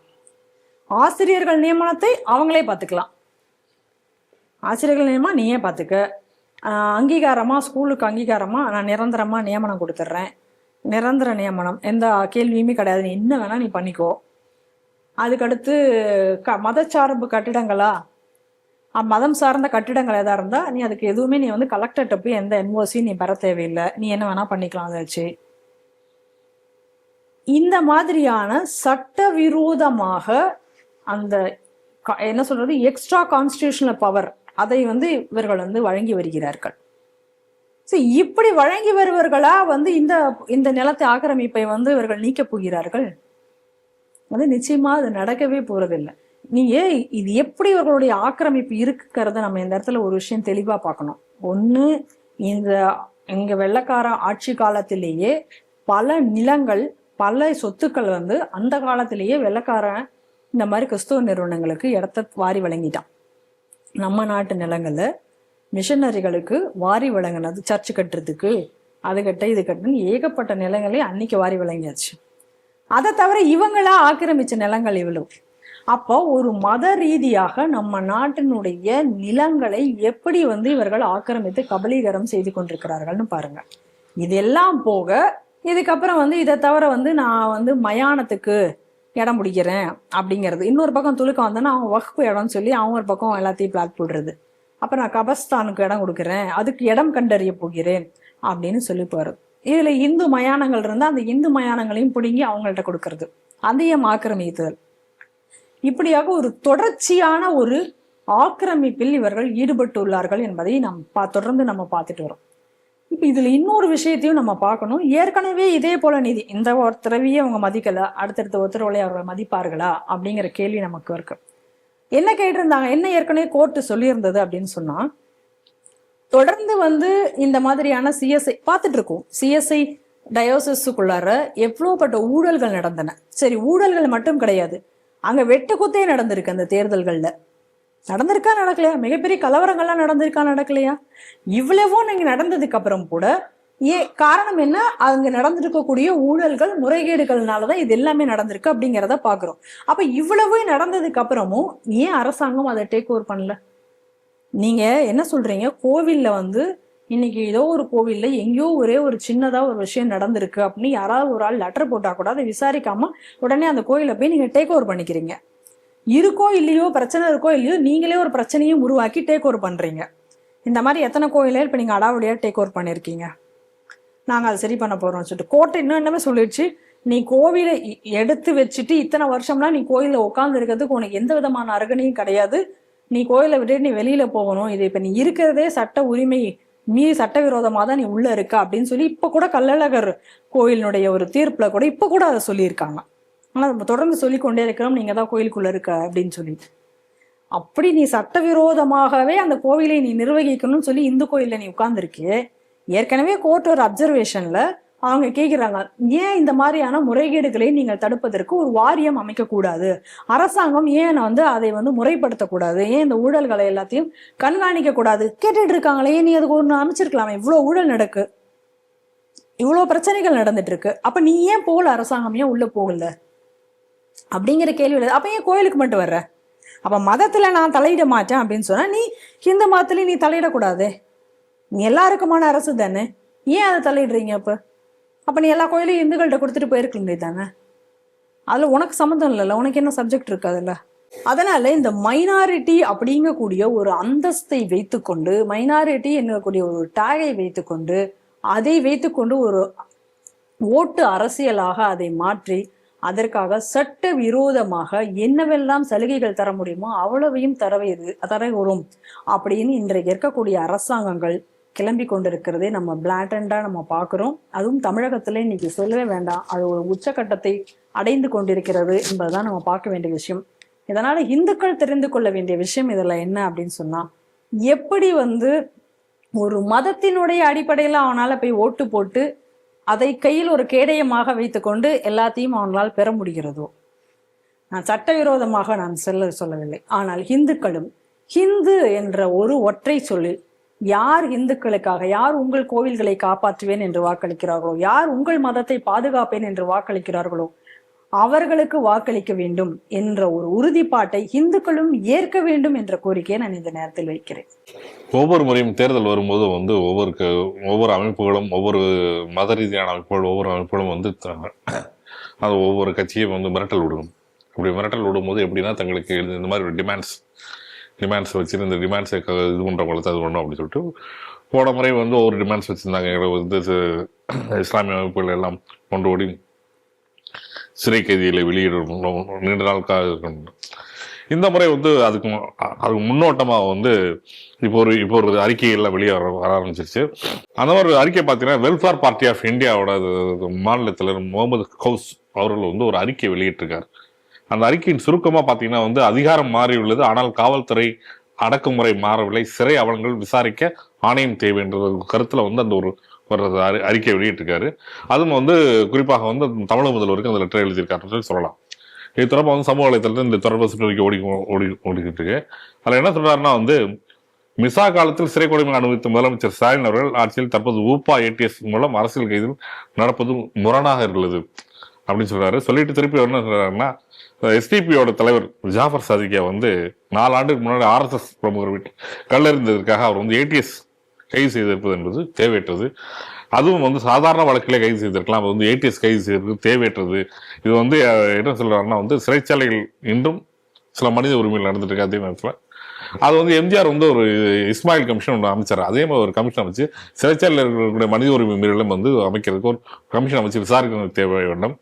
ஆசிரியர்கள் நியமனத்தை அவங்களே பார்த்துக்கலாம், ஆசிரியர்கள் நியமனம் நீயே பார்த்துக்க, அங்கீகாரமா ஸ்கூலுக்கு அங்கீகாரமா நான் நிரந்தரமா நியமனம் கொடுத்துட்றேன், நிரந்தர நியமனம், எந்த கேள்வியுமே கிடையாது, நீ என்ன வேணா நீ பண்ணிக்கோ. அதுக்கடுத்து மதச்சார்பு கட்டிடங்களா, மதம் சார்ந்த கட்டிடங்கள் எதா இருந்தா நீ அதுக்கு எதுவுமே நீ வந்து கலெக்டர்கிட்ட போய் எந்த என்ஓசி நீ பெற தேவையில்லை, நீ என்ன வேணா பண்ணிக்கலாம் அதை வச்சு. இந்த மாதிரியான சட்டவிரோதமாக அந்த என்ன சொல்றது எக்ஸ்ட்ரா கான்ஸ்டிடியூஷனல் பவர் அதை வந்து இவர்கள் வந்து வழங்கி வருகிறார்கள். இப்படி வழங்கி வருவர்களா வந்து இந்த நிலத்தை ஆக்கிரமிப்பை வந்து இவர்கள் நீக்க போகிறார்கள்? வந்து நிச்சயமா அது நடக்கவே போறதில்லை. நீங்க இது எப்படி இவர்களுடைய ஆக்கிரமிப்பு இருக்குங்கிறத நம்ம இந்த இடத்துல ஒரு விஷயம் தெளிவா பார்க்கணும். ஒண்ணு, எங்க வெள்ளைக்கார ஆட்சி காலத்திலேயே பல நிலங்கள், பல சொத்துக்கள் வந்து அந்த காலத்திலேயே வெள்ளைக்காரன் இந்த மாதிரி கிறிஸ்துவ நிறுவனங்களுக்கு இடத்த வாரி வழங்கிட்டான். நம்ம நாட்டு நிலங்கள்ல மிஷனரிகளுக்கு வாரி வழங்கினது, சர்ச்சு கட்டுறதுக்கு, அது கட்ட இது கட்டுன்னு ஏகப்பட்ட நிலங்களே அன்னைக்கு வாரி வழங்கியாச்சு. அதை தவிர இவங்களா ஆக்கிரமிச்ச நிலங்கள் இவ்வளவு. அப்போ ஒரு மத ரீதியாக நம்ம நாட்டினுடைய நிலங்களை எப்படி இவர்கள் ஆக்கிரமித்து கபலீகரம் செய்து கொண்டிருக்கிறார்கள்னு பாருங்க. இதெல்லாம் போக இதுக்கப்புறம் இதை தவிர நான் மயானத்துக்கு இடம் பிடிக்கிறேன் அப்படிங்கிறது. இன்னொரு பக்கம் துலுக்கம் வந்தோன்னா அவங்க வகுப்பு இடம்னு சொல்லி அவங்க ஒரு பக்கம் எல்லாத்தையும் பிளாட் போடுறது. அப்புறம் நான் கபஸ்தானுக்கு இடம் கொடுக்குறேன், அதுக்கு இடம் கண்டறிய போகிறேன் அப்படின்னு சொல்லி போறது. இதுல இந்து மயானங்கள் இருந்தால் அந்த இந்து மயானங்களையும் பிடுங்கி அவங்கள்ட்ட கொடுக்கறது, அதையும் ஆக்கிரமித்தல். இப்படியாக ஒரு தொடர்ச்சியான ஒரு ஆக்கிரமிப்பில் இவர்கள் ஈடுபட்டுள்ளார்கள் என்பதை தொடர்ந்து நம்ம பார்த்துட்டு வரோம். இப்ப இதுல இன்னொரு விஷயத்தையும் நம்ம பார்க்கணும். ஏற்கனவே இதே போல நீதி இந்த ஒருத்தரவையே அவங்க மதிக்கல, அடுத்தடுத்த உத்தரவுகளை அவர்கள் மதிப்பார்களா அப்படிங்கிற கேள்வி நமக்கு இருக்கு. என்ன கேட்டிருந்தாங்க, என்ன ஏற்கனவே கோர்ட்டு சொல்லியிருந்தது அப்படின்னு சொன்னா, தொடர்ந்து இந்த மாதிரியான சிஎஸ்ஐ பார்த்துட்டு இருக்கோம். சிஎஸ்ஐ டயோசிஸுக்குள்ளார எவ்வளோப்பட்ட ஊழல்கள் நடந்தன. சரி, ஊழல்கள் மட்டும் கிடையாது, அங்க வெட்டுக்குத்தே நடந்திருக்கு. அந்த தேர்தல்கள்ல நடந்திருக்கா நடக்கலையா? மிகப்பெரிய கலவரங்கள்லாம் நடந்திருக்கா நடக்கலையா? இவ்வளவும் நீங்க நடந்ததுக்கு அப்புறம் கூட காரணம் என்ன? அங்க நடந்திருக்கக்கூடிய ஊழல்கள், முறைகேடுகள்னாலதான் இது எல்லாமே நடந்திருக்கு அப்படிங்கிறத பாக்குறோம். அப்ப இவ்வளவு நடந்ததுக்கு அப்புறமும் ஏன் அரசாங்கம் அதை டேக் ஓவர் பண்ணல? நீங்க என்ன சொல்றீங்க, கோவில்ல இன்னைக்கு ஏதோ ஒரு கோவில்ல எங்கேயோ ஒரே ஒரு சின்னதா ஒரு விஷயம் நடந்திருக்கு அப்படின்னு யாராவது ஒரு ஆள் லெட்டர் போட்டா கூட அதை விசாரிக்காம உடனே அந்த கோயிலை போய் நீங்க டேக் ஓவர் பண்ணிக்கிறீங்க. இருக்கோ இல்லையோ, பிரச்சனை இருக்கோ இல்லையோ, நீங்களே ஒரு பிரச்சனையும் உருவாக்கி டேக் ஓவர் பண்றீங்க. இந்த மாதிரி எத்தனை கோயிலே இப்ப நீங்க அடாவடியா டேக் ஓவர் பண்ணிருக்கீங்க. நாங்க அதை சரி பண்ண போறோம்னு சொல்லிட்டு கோர்ட்டு இன்னும் என்னமே சொல்லிடுச்சு, நீ கோவிலை எடுத்து வச்சுட்டு இத்தனை வருஷம்லாம் நீ கோயில உட்கார்ந்து இருக்கிறதுக்கு உனக்கு எந்த விதமான அருகனையும் கிடையாது, நீ கோயிலை விட்டு நீ வெளியில போகணும், இது இப்ப நீ இருக்கிறதே சட்ட உரிமை மீறி சட்டவிரோதமா தான் நீ உள்ள இருக்க அப்படின்னு சொல்லி இப்ப கூட கள்ளழகர் கோயிலினுடைய ஒரு தீர்ப்புல கூட இப்ப கூட அதை சொல்லியிருக்காங்க. ஆனா நம்ம தொடர்ந்து சொல்லி கொண்டே இருக்கிறோம், நீங்க தான் கோயிலுக்குள்ள இருக்க அப்படின்னு சொல்லிட்டு. அப்படி நீ சட்டவிரோதமாகவே அந்த கோவிலை நீ நிர்வகிக்கணும்னு சொல்லி இந்து கோயில்ல நீ உட்கார்ந்துருக்கே. ஏற்கனவே கோர்ட் ஒரு அப்சர்வேஷன்ல அவங்க கேட்கிறாங்க, ஏன் இந்த மாதிரியான முறைகேடுகளை நீங்கள் தடுப்பதற்கு ஒரு வாரியம் அமைக்க கூடாது, அரசாங்கம் ஏன் அதை முறைப்படுத்தக்கூடாது, ஏன் இந்த ஊழல்களை எல்லாத்தையும் கண்காணிக்க கூடாது கேட்டுட்டு இருக்காங்களே, நீ அதுக்கு ஒன்று அமைச்சிருக்கலாமே, இவ்வளவு ஊழல் நடக்கு, இவ்வளவு பிரச்சனைகள் நடந்துட்டு இருக்கு, அப்ப நீ ஏன் போகல, அரசாங்கம் ஏன் உள்ள போகல அப்படிங்கிற கேள்வி. அப்ப ஏன் கோயிலுக்கு மட்டும் வர்ற? அப்ப மதத்துல நான் தலையிட மாட்டேன் அப்படின்னு சொன்னா நீ ஹிந்து மதத்துலயும் நீ தலையிடக்கூடாது, நீ எல்லாருக்குமான அரசு தானே, ஏன் அதை தலையிடுறீங்க? அப்ப நீ எல்லா கோயிலையும் இந்துக்கள்கிட்ட கொடுத்துட்டு போயிருக்க தானே, அதுல உனக்கு சம்மந்தம் இல்லைல்ல, உனக்கு என்ன சப்ஜெக்ட் இருக்கு அதுல? அதனால இந்த மைனாரிட்டி அப்படிங்கக்கூடிய ஒரு அந்தஸ்தை வைத்துக்கொண்டு, மைனாரிட்டி என்னக்கூடிய ஒரு டேகை வைத்துக்கொண்டு, அதை வைத்துக்கொண்டு ஒரு ஓட்டு அரசியலாக அதை மாற்றி அதற்காக சட்ட விரோதமாக என்னவெல்லாம் சலுகைகள் தர முடியுமோ அவ்வளவையும் தர வரும் அப்படின்னு இன்றைக்கு இருக்கக்கூடிய அரசாங்கங்கள் கிளம்பி கொண்டிருக்கிறதே நம்ம பிளாட்டண்டா நம்ம பார்க்கிறோம். அதுவும் தமிழகத்துல இன்னைக்கு சொல்லவே வேண்டாம், அது ஒரு உச்சக்கட்டத்தை அடைந்து கொண்டிருக்கிறது என்பதுதான் நம்ம பார்க்க வேண்டிய விஷயம். இதனால இந்துக்கள் தெரிந்து கொள்ள வேண்டிய விஷயம் இதுல என்ன அப்படின்னு சொன்னா, எப்படி ஒரு மதத்தினுடைய அடிப்படையில அவனால போய் ஓட்டு போட்டு அதை கையில் ஒரு கேடயமாக வைத்துக்கொண்டு எல்லாத்தையும் அவங்களால் பெற முடிகிறதோ. நான் சட்டவிரோதமாக நான் சொல்லவில்லை, ஆனால் இந்துக்களும் ஹிந்து என்ற ஒரு ஒற்றை சொல்லில் யார் இந்துக்களுக்காக, யார் உங்கள் கோவில்களை காப்பாற்றுவேன் என்று வாக்களிக்கிறார்களோ, யார் உங்கள் மதத்தை பாதுகாப்பேன் என்று வாக்களிக்கிறார்களோ அவர்களுக்கு வாக்களிக்க வேண்டும் என்ற ஒரு உறுதிப்பாட்டை இந்துக்களும் ஏற்க வேண்டும் என்ற கோரிக்கையை நான் இந்த நேரத்தில் வைக்கிறேன். ஒவ்வொரு முறையும் தேர்தல் வரும்போது ஒவ்வொரு அமைப்புகளும், ஒவ்வொரு மத ரீதியான அமைப்புகள், ஒவ்வொரு அமைப்புகளும் அது ஒவ்வொரு கட்சியும் மிரட்டல் விடும். அப்படி மிரட்டல் விடும்போது எப்படின்னா, தங்களுக்கு இந்த மாதிரி ஒரு டிமாண்ட்ஸ் வச்சுட்டு இந்த டிமாண்ட்ஸை இது பண்ணுறவங்களுக்கு அது பண்ணணும் அப்படின்னு சொல்லிட்டு போன முறை ஒவ்வொரு டிமாண்ட்ஸ் வச்சுருந்தாங்க. இஸ்லாமிய அமைப்புகள் எல்லாம் கொண்டு ஓடி சிறை கைதிகளை வெளியிடணும், நீண்ட நாளுக்காக இருக்கணும். இந்த முறை அதுக்கு முன்னோட்டமாக இப்போ ஒரு அறிக்கையெல்லாம் வெளியே வர ஆரம்பிச்சிருச்சு. அந்த மாதிரி அறிக்கை பார்த்தீங்கன்னா, வெல்ஃபேர் பார்ட்டி ஆஃப் இந்தியாவோட மாநிலத்தில் முகமது கௌஸ் அவர்கள் ஒரு அறிக்கை வெளியிட்டிருக்காரு. அந்த அறிக்கையின் சுருக்கமாக பார்த்தீங்கன்னா, அதிகாரம் மாறியுள்ளது, ஆனால் காவல்துறை அடக்குமுறை மாறவில்லை, சிறை அவலங்கள் விசாரிக்க ஆணையம் தேவை என்ற கருத்தில் அந்த ஒரு அறிக்கை வெளியிட்டிருக்காரு. அதுவும் குறிப்பாக தமிழக முதல்வருக்கு அந்த லெட்டர் எழுதியிருக்காருன்னு சொல்லலாம். இது தொடர்பாக வந்து சமூக வலைத்தளத்தில் இந்த தொடர்பு சுற்றறிக்கை ஓடிக்கிட்டு இருக்கு. அதில் என்ன சொல்றாருன்னா வந்து, மிசா காலத்தில் சிறை கொடுமை அனுபவித்த முதலமைச்சர் ஸ்டாலின் அவர்கள் ஆட்சியில் தற்போது ஊப்பா ஏடிஎஸ் மூலம் அரசியல் கைதில் நடப்பது முரணாக உள்ளது அப்படின்னு சொல்றாரு. சொல்லிட்டு திருப்பி என்ன சொல்றாருன்னா, எஸ்டிபியோட தலைவர் ஜாஃபர் சாதிக்கா வந்து 4 ஆண்டுக்கு முன்னாடி ஆர்எஸ்எஸ் பிரமுகர் வீட்டு கல்லறிந்ததற்காக அவர் வந்து ஏடிஎஸ் கைது செய்திருப்பது என்பது தேவையற்றது. அதுவும் வந்து சாதாரண வழக்கிலே கைது செய்திருக்கலாம், அது வந்து ஏடிஎஸ் கைது செய்திருக்கு தேவையற்றது. இது வந்து என்ன சொல்றாருன்னா வந்து, சிறைச்சாலைகள் இன்றும் சில மனித உரிமைகள் நடந்துட்டு இருக்கு. அதே நேரத்தில் அது வந்து எம்ஜிஆர் வந்து ஒரு இஸ்மாயில் கமிஷன் ஒன்று அமைச்சார். அதே மாதிரி ஒரு கமிஷன் அமைச்சு சிறைச்சாலையில் இருக்கக்கூடிய மனித உரிமை மீறலும் வந்து அமைக்கிறதுக்கு ஒரு கமிஷன் அமைச்சு விசாரிக்க தேவை வேண்டும்.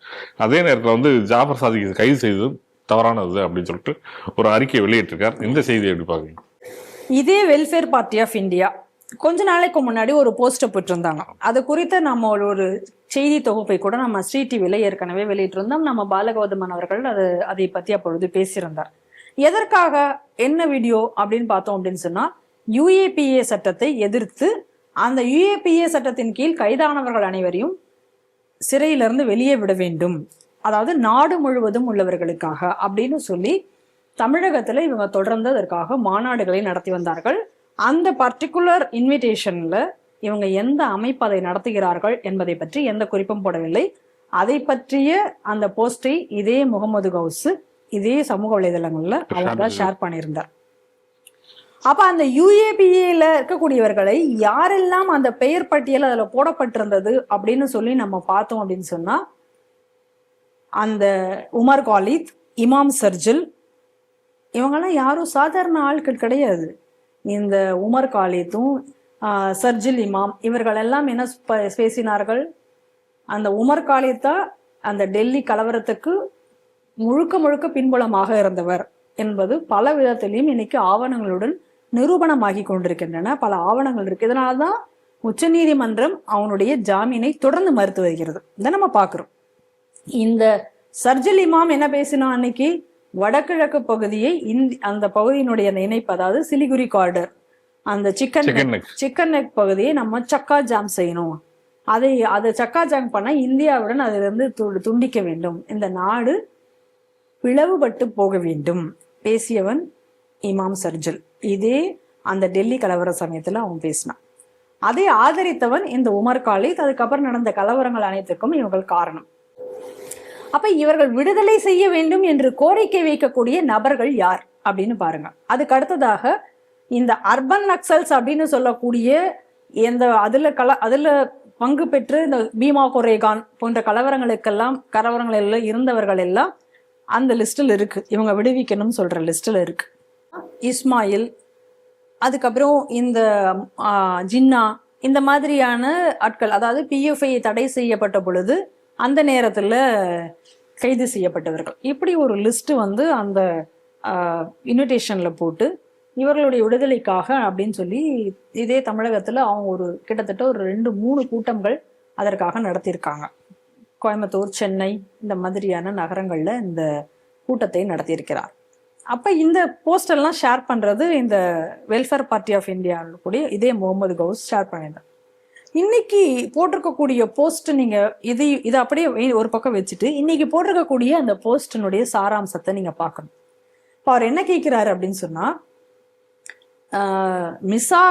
அதே நேரத்தில் வந்து ஜாஃபர் சாதிக் கைது செய்தது தவறானது அப்படின்னு சொல்லிட்டு ஒரு அறிக்கையை வெளியிட்டிருக்கார். இந்த செய்தியை எப்படி பார்க்குறீங்க? இதே வெல்ஃபேர் பார்ட்டி ஆஃப் இந்தியா கொஞ்ச நாளைக்கு முன்னாடி ஒரு போஸ்டர் போட்டிருந்தாங்க. அது குறித்த நம்ம ஒரு செய்தி தொகுப்பை கூட நம்ம ஸ்ரீ டிவில ஏற்கனவே வெளியிட்டிருந்தோம். நம்ம பாலகௌதமன் அவர்கள் அதை பத்தி அப்பொழுது பேசியிருந்தார். எதற்காக, என்ன வீடியோ அப்படின்னு பார்த்தோம் அப்படின்னு சொன்னா, யுஏபிஏ சட்டத்தை எதிர்த்து அந்த யுஏபிஏ சட்டத்தின் கீழ் கைதானவர்கள் அனைவரையும் சிறையிலிருந்து வெளியே விட வேண்டும், அதாவது நாடு முழுவதும் உள்ளவர்களுக்காக அப்படின்னு சொல்லி தமிழகத்துல இவங்க தொடர்ந்து அதற்காக மாநாடுகளை நடத்தி வந்தார்கள். அந்த பர்டிகுலர் இன்விடேஷன்ல இவங்க எந்த அமைப்பு அதை நடத்துகிறார்கள் என்பதை பற்றி எந்த குறிப்பும் போடவில்லை. அதை பற்றிய அந்த போஸ்டை இதே முகமது கவுஸ் இதே சமூக வலைதளங்கள்ல அவங்க ஷேர் பண்ணியிருந்தார். அப்ப அந்த யுஏபிஏல இருக்கக்கூடியவர்களை யாரெல்லாம் அந்த பெயர் பட்டியல் அதுல போடப்பட்டிருந்தது அப்படின்னு சொல்லி நம்ம பார்த்தோம் அப்படின்னு சொன்னா, அந்த உமர் காலித், இமாம் சர்ஜில், இவங்கெல்லாம் யாரும் சாதாரண ஆட்கள் கிடையாது. இந்த உமர் காலித்தும் சர்ஜில் இமாம் இவர்கள் எல்லாம் என்ன பேசினார்கள்? அந்த உமர் காலித்தா அந்த டெல்லி கலவரத்துக்கு முழுக்க முழுக்க பின்புலமாக இருந்தவர் என்பது பல விதத்திலையும் இன்னைக்கு ஆவணங்களுடன் நிரூபணமாகி கொண்டிருக்கின்றன. பல ஆவணங்கள் இருக்கு. இதனால்தான் உச்ச நீதிமன்றம் அவனுடைய ஜாமீனை தொடர்ந்து மறுத்து வருகிறது. இதை நம்ம பார்க்கிறோம். இந்த சர்ஜில் இமாம் என்ன பேசினா அன்னைக்கு, வடகிழக்கு பகுதியை அந்த பகுதியினுடைய இணைப்பு, அதாவது சிலிகுரி கார்டர், அந்த சிக்கன் நெக் பகுதியை நம்ம சக்கா ஜாம் செய்யணும், அதை சக்கா ஜாம் பண்ண இந்தியாவுடன் அதிலிருந்து துண்டிக்க வேண்டும், இந்த நாடு பிளவுபட்டு போக வேண்டும் பேசியவன் இமாம் சர்ஜில். இதே அந்த டெல்லி கலவர சமயத்துல அவன் பேசினான். அதை ஆதரித்தவன் இந்த உமர் காலித். அதுக்கப்புறம் நடந்த கலவரங்கள் அனைத்துக்கும் இவர்கள் காரணம். அப்ப இவர்கள் விடுதலை செய்ய வேண்டும் என்று கோரிக்கை வைக்கக்கூடிய நபர்கள் யார் அப்படின்னு பாருங்க. அதுக்கு அடுத்ததாக இந்த அர்பன் நக்சல்ஸ் அப்படின்னு சொல்லக்கூடிய அதுல பங்கு பெற்று இந்த பீமா கொரேகான் போன்ற கலவரங்கள் இருந்தவர்கள் எல்லாம் அந்த லிஸ்டில் இருக்கு. இவங்க விடுவிக்கணும்னு சொல்ற லிஸ்டில் இருக்கு. இஸ்மாயில், அதுக்கப்புறம் இந்த ஜின்னா, இந்த மாதிரியான ஆட்கள், அதாவது பிஎஃப்ஐ தடை செய்யப்பட்ட பொழுது அந்த நேரத்துல கைது செய்யப்பட்டவர்கள், இப்படி ஒரு லிஸ்ட் வந்து அந்த இன்விடேஷன்ல போட்டு இவர்களுடைய விடுதலைக்காக அப்படின்னு சொல்லி இதே தமிழகத்துல அவங்க கிட்டத்தட்ட ஒரு 2-3 கூட்டங்கள் அதற்காக நடத்தியிருக்காங்க. கோயம்புத்தூர், சென்னை இந்த மாதிரியான நகரங்கள்ல இந்த கூட்டத்தை நடத்தியிருக்கிறார். அப்ப இந்த போஸ்டெல்லாம் ஷேர் பண்றது இந்த வெல்ஃபேர் பார்ட்டி ஆஃப் இந்தியா கூடிய இதே முகமது கவுஸ் ஷேர் பண்ணியிருந்தார். இன்னைக்கு போட்டிருக்கக்கூடிய போஸ்ட் நீங்க இதை அப்படியே ஒரு பக்கம் வச்சுட்டு இன்னைக்கு போட்டிருக்கக்கூடிய அந்த போஸ்டினுடைய சாராம்சத்தை நீங்க பார்க்கணும். இப்போ அவர் என்ன கேட்கிறாரு அப்படின்னு சொன்னா, மிசா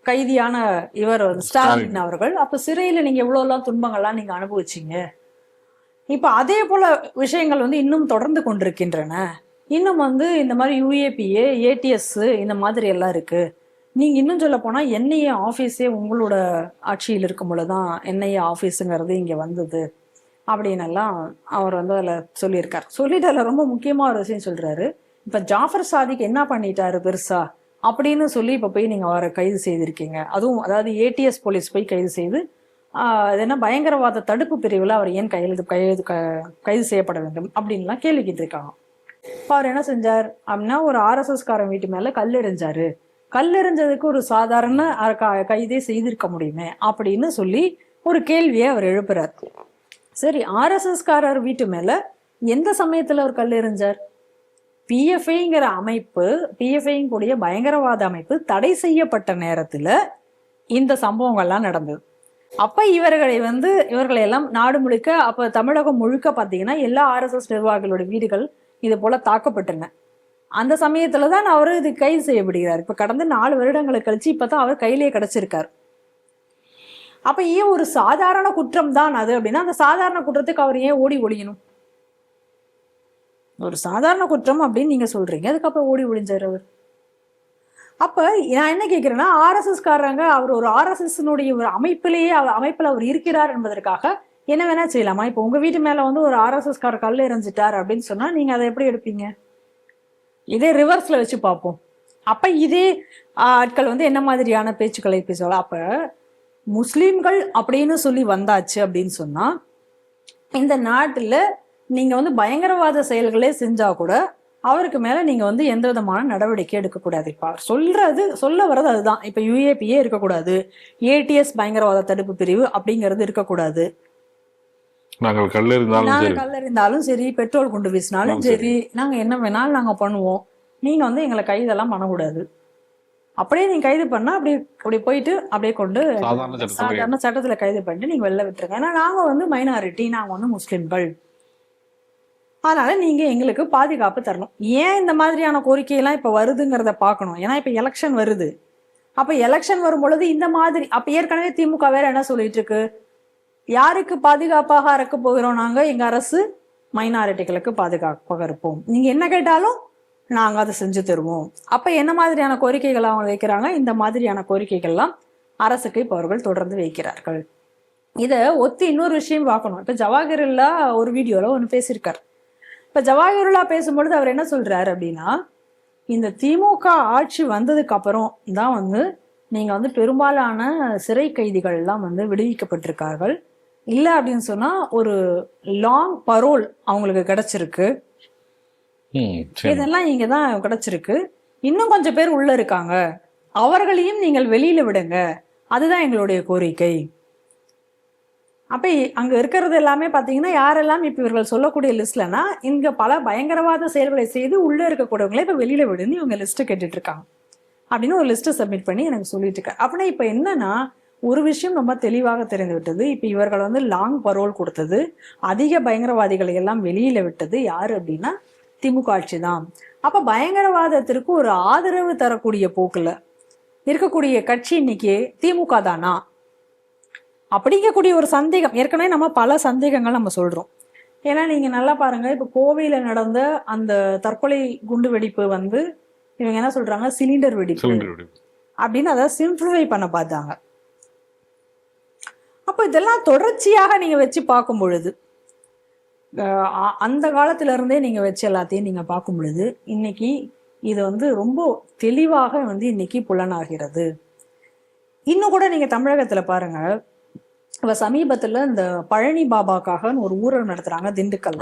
கைதியான இவர் ஸ்டாலின் அவர்கள் அப்ப சிறையில நீங்க எவ்வளவு எல்லாம் துன்பங்கள்லாம் நீங்க அனுபவிச்சீங்க, இப்ப அதே போல விஷயங்கள் வந்து இன்னும் தொடர்ந்து கொண்டிருக்கின்றன, இன்னும் வந்து இந்த மாதிரி யுஏபிஏ, ஏடிஎஸ் இந்த மாதிரி எல்லாம் இருக்கு, நீங்க இன்னும் சொல்ல போனா என்ஐஏ ஆபீஸே உங்களோட ஆட்சியில் இருக்கும் பொழுதுதான் என்ஐஏ ஆபீஸுங்கிறது இங்க வந்தது அப்படின்னு எல்லாம் அவர் வந்து அதுல சொல்லியிருக்காரு. சொல்லிட்டு அதுல ரொம்ப முக்கியமா ஒரு விஷயம் சொல்றாரு. இப்ப ஜாஃபர் சாதிக் என்ன பண்ணிட்டாரு பெருசா அப்படின்னு சொல்லி இப்ப போய் நீங்க அவரை கைது செய்திருக்கீங்க, அதுவும் அதாவது ஏடிஎஸ் போலீஸ் போய் கைது செய்து என்ன பயங்கரவாத தடுப்பு பிரிவுல அவர் ஏன் கைது செய்யப்பட வேண்டும் அப்படின்லாம் கேள்வி கேட்டிருக்காங்க. இப்ப அவர் என்ன செஞ்சார் அப்படின்னா, ஒரு RSS காரன் வீட்டு மேல கல்லெறிஞ்சாரு, கல்லெறிஞ்சதுக்கு ஒரு சாதாரண கைதே செய்திருக்க முடியுமே அப்படின்னு சொல்லி ஒரு கேள்வியை அவர் எழுப்புறார். சரி, RSS காரர் வீட்டு மேல எந்த சமயத்துல அவர் கல்லெறிஞ்சார்? பிஎஃப்ஐங்கிற அமைப்பு, பிஎஃப்ஐயும் கூடிய பயங்கரவாத அமைப்பு தடை செய்யப்பட்ட நேரத்துல இந்த சம்பவங்கள்லாம் நடந்தது. அப்ப இவர்களை எல்லாம் நாடு முழுக்க, அப்ப தமிழகம் முழுக்க பாத்தீங்கன்னா எல்லா RSS நிர்வாகிகளோட வீடுகள் இது போல தாக்கப்பட்டன. அந்த சமயத்துல தான் அவர் இது கைது செய்யப்படுகிறார். இப்ப கடந்த 4 வருடங்களை கழிச்சு இப்பதான் அவர் கையிலேயே கிடைச்சிருக்காரு. அப்ப ஏன் ஒரு சாதாரண குற்றம் தான் அது அப்படின்னா, அந்த சாதாரண குற்றத்துக்கு அவர் ஏன் ஓடி ஒளியணும்? ஒரு சாதாரண குற்றம் அப்படின்னு நீங்க சொல்றீங்க, அதுக்கப்புறம் ஓடி ஒளிஞ்சாரு அவர். அப்ப நான் என்ன கேட்கிறேன்னா, ஆர்எஸ்எஸ் காரங்க அவர் ஒரு ஆர்எஸ்எஸ்னுடைய ஒரு அமைப்புல அவர் இருக்கிறார் என்பதற்காக என்ன வேணா செய்யலாமா? இப்ப உங்க வீட்டு மேல வந்து ஒரு ஆர்எஸ்எஸ் கார கல் எறிஞ்சிட்டார் அப்படின்னு சொன்னா நீங்க அதை எப்படி எடுப்பீங்க? இதே ரிவர்ஸ்ல வச்சு பார்ப்போம். அப்ப இதே ஆட்கள் வந்து என்ன மாதிரியான பேச்சுக்களை பேசுவாங்க? அப்ப முஸ்லிம்கள் அப்படின்னு சொல்லி வந்தாச்சு அப்படின்னு சொன்னா, இந்த நாட்டுல நீங்க வந்து பயங்கரவாத செயல்களே செஞ்சா கூட அவருக்கு மேல நீங்க வந்து எந்த விதமான நடவடிக்கை எடுக்கக்கூடாது. இப்ப சொல்ல வர்றது அதுதான். இப்ப யுஏபிஏ இருக்கக்கூடாது, ஏடிஎஸ் பயங்கரவாத தடுப்பு பிரிவு அப்படிங்கிறது இருக்கக்கூடாது. நாங்கள் கல்லெறிந்தாலும் சரி, பெட்ரோல் குண்டு வீசினாலும் சரி, நாங்க என்ன வேணாலும் நாங்க பண்ணுவோம், நீங்க வந்து எங்களை கைதெல்லாம் பண்ணக்கூடாது. அப்படியே நீங்க கைது பண்ணா அப்படி போயிட்டு அப்படியே கொண்டு சாதாரண சட்டத்துல கைது பண்ணிட்டு நீங்க வெளில விட்டுருங்க. ஏன்னா நாங்க வந்து மைனாரிட்டி, நாங்க வந்து முஸ்லிம்கள், அதனால நீங்க எங்களுக்கு பாதுகாப்பு தரணும். ஏன் இந்த மாதிரியான கோரிக்கையெல்லாம் இப்ப வருதுங்கிறத பார்க்கணும். ஏன்னா இப்ப எலெக்ஷன் வருது. அப்ப எலெக்ஷன் வரும் பொழுது இந்த மாதிரி அப்ப ஏற்கனவே திமுக வேற என்ன சொல்லிட்டு இருக்கு, யாருக்கு பாதுகாப்பாக இருக்க போகிறோம், நாங்க எங்க அரசு மைனாரிட்டிகளுக்கு பாதுகாப்பாக இருப்போம், நீங்க என்ன கேட்டாலும் நாங்க அதை செஞ்சு தருவோம். அப்ப என்ன மாதிரியான கோரிக்கைகள் அவங்க வைக்கிறாங்க? இந்த மாதிரியான கோரிக்கைகள்லாம் அரசுக்கு இப்ப அவர்கள் தொடர்ந்து வைக்கிறார்கள். இத ஒத்து இன்னொரு விஷயம் பார்க்கணும். இப்ப ஜவாஹிருல்லா ஒரு வீடியோல ஒன்று பேசியிருக்காரு. இப்ப ஜவாஹிருல்லா பேசும்பொழுது அவர் என்ன சொல்றாரு அப்படின்னா, இந்த திமுக ஆட்சி வந்ததுக்கு அப்புறம் தான் வந்து நீங்க வந்து பெரும்பாலான சிறை கைதிகள் எல்லாம் வந்து விடுவிக்கப்பட்டிருக்கார்கள். இல்லை அப்படின்னு சொன்னா ஒரு லாங் பரோல் அவங்களுக்கு கிடைச்சிருக்கு, இதெல்லாம் இங்க தான் கிடைச்சிருக்கு. இன்னும் கொஞ்சம் பேர் உள்ள இருக்காங்க, அவர்களையும் நீங்கள் வெளியில விடுங்க, அதுதான் எங்களுடைய கோரிக்கை. அப்ப அங்க இருக்கிறது எல்லாமே பாத்தீங்கன்னா யாரெல்லாம் இப்ப இவர்கள் சொல்லக்கூடிய லிஸ்ட்லனா, இங்க பல பயங்கரவாத செயல்களை செய்து உள்ள இருக்கக்கூடியவங்களை இப்ப வெளியில விடுன்னு இவங்க லிஸ்ட் கேட்டுட்டு இருக்காங்க அப்படின்னு ஒரு லிஸ்ட் சப்மிட் பண்ணி எனக்கு சொல்லிட்டு இருக்காரு. அப்படின்னா இப்ப என்னன்னா, ஒரு விஷயம் ரொம்ப தெளிவாக தெரிந்து விட்டது. இப்ப இவர்கள் வந்து லாங் பரோல் கொடுத்தது, அதிக பயங்கரவாதிகளை எல்லாம் வெளியில விட்டது யாரு அப்படின்னா திமுக ஆட்சி தான். அப்ப பயங்கரவாதத்திற்கு ஒரு ஆதரவு தரக்கூடிய போக்குல இருக்கக்கூடிய கட்சி இன்னைக்கு திமுக தானா அப்படிங்கக்கூடிய ஒரு சந்தேகம். ஏற்கனவே நம்ம பல சந்தேகங்கள் நம்ம சொல்றோம். ஏன்னா நீங்க நல்லா பாருங்க, இப்ப கோவையில நடந்த அந்த தற்கொலை குண்டு வெடிப்பு வந்து இவங்க என்ன சொல்றாங்க, சிலிண்டர் வெடிப்பு அப்படின்னு அதை சிம்பிளிஃபை பண்ண பார்த்தாங்க. அப்ப இதெல்லாம் தொடர்ச்சியாக நீங்க வச்சு பார்க்கும் பொழுது, அந்த காலத்துல இருந்தே நீங்க வச்சு எல்லாத்தையும் நீங்க பார்க்கும் பொழுது இன்னைக்கு இது வந்து ரொம்ப தெளிவாக வந்து இன்னைக்கு புலனாகிறது. இன்னும் கூட நீங்க தமிழகத்துல பாருங்க, இப்ப சமீபத்துல இந்த பழனி பாபாக்காக ஒரு ஊர்வலம் நடத்துறாங்க திண்டுக்கல்.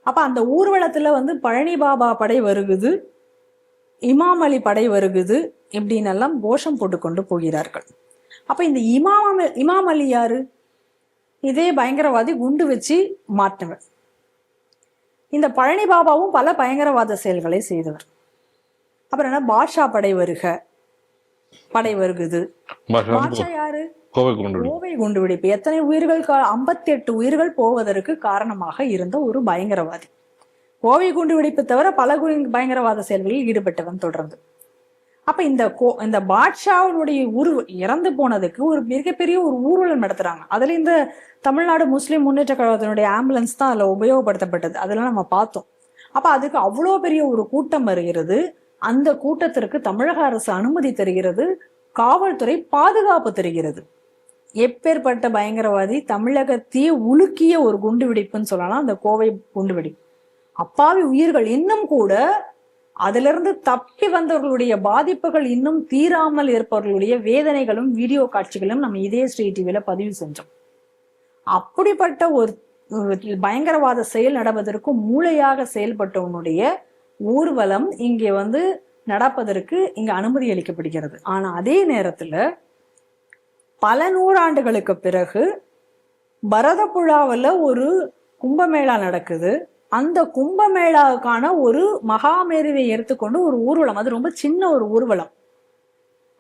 அப்ப அந்த ஊர்வலத்துல வந்து பழனி பாபா படை வருகுது, இமாம் அலி படை வருகுது இப்படின்னு எல்லாம் கோஷம் போட்டுக்கொண்டு போகிறார்கள். அப்ப இந்த இமாம் அலி யாரு? இதே பயங்கரவாதி குண்டு வச்சு மாற்றினவர். இந்த பழனி பாபாவும் பல பயங்கரவாத செயல்களை செய்தவர். அப்புறம் என்ன, பாட்ஷா படை படை வருகுது. பாட்ஷா யாரு? கோவை குண்டு வெடிப்பு எத்தனை உயிர்கள், 58 உயிர்கள் போவதற்கு காரணமாக இருந்த ஒரு பயங்கரவாதி. கோவை குண்டு வெடிப்பு தவிர பல பயங்கரவாத செயல்களில் ஈடுபட்டவன் தொடர்ந்து. அப்ப இந்த பாட்ஷாவுடைய இறந்து போனதுக்கு ஒரு மிகப்பெரிய ஒரு ஊர்வலம் நடத்துறாங்க. அதுல இந்த தமிழ்நாடு முஸ்லிம் முன்னேற்ற கழகத்தினுடைய ஆம்புலன்ஸ் தான் அதுல உபயோகப்படுத்தப்பட்டது, அதெல்லாம் நம்ம பார்த்தோம். அப்ப அதுக்கு அவ்வளோ பெரிய ஒரு கூட்டம் வருகிறது. அந்த கூட்டத்திற்கு தமிழக அரசு அனுமதி தருகிறது, காவல்துறை பாதுகாப்பு தருகிறது. எப்பேற்பட்ட பயங்கரவாதி தமிழகத்தையே உலுக்கிய ஒரு குண்டு வெடிப்புன்னு சொல்லலாம் அந்த கோவை குண்டு வெடிப்பு. அப்பாவி உயிர்கள் இன்னும் கூட, அதுல இருந்து தப்பி வந்தவர்களுடைய பாதிப்புகள் இன்னும் தீராமல் இருப்பவர்களுடைய வேதனைகளும் வீடியோ காட்சிகளும் நம்ம இதே ஸ்ரீ டிவில பதிவு செஞ்சோம். அப்படிப்பட்ட ஒரு பயங்கரவாத செயல் நடப்பதற்கு மூளையாக செயல்பட்டவனுடைய ஊர்வலம் இங்கே வந்து நடப்பதற்கு இங்க அனுமதி அளிக்கப்படுகிறது. ஆனா அதே நேரத்துல பல நூறாண்டுகளுக்கு பிறகு பரதப்புழாவில் ஒரு கும்பமேளா நடக்குது. அந்த கும்பமேளாவுக்கான ஒரு மகாமேருவை எடுத்துக்கொண்டு ஒரு ஊர்வலம், அது ரொம்ப சின்ன ஒரு ஊர்வலம்,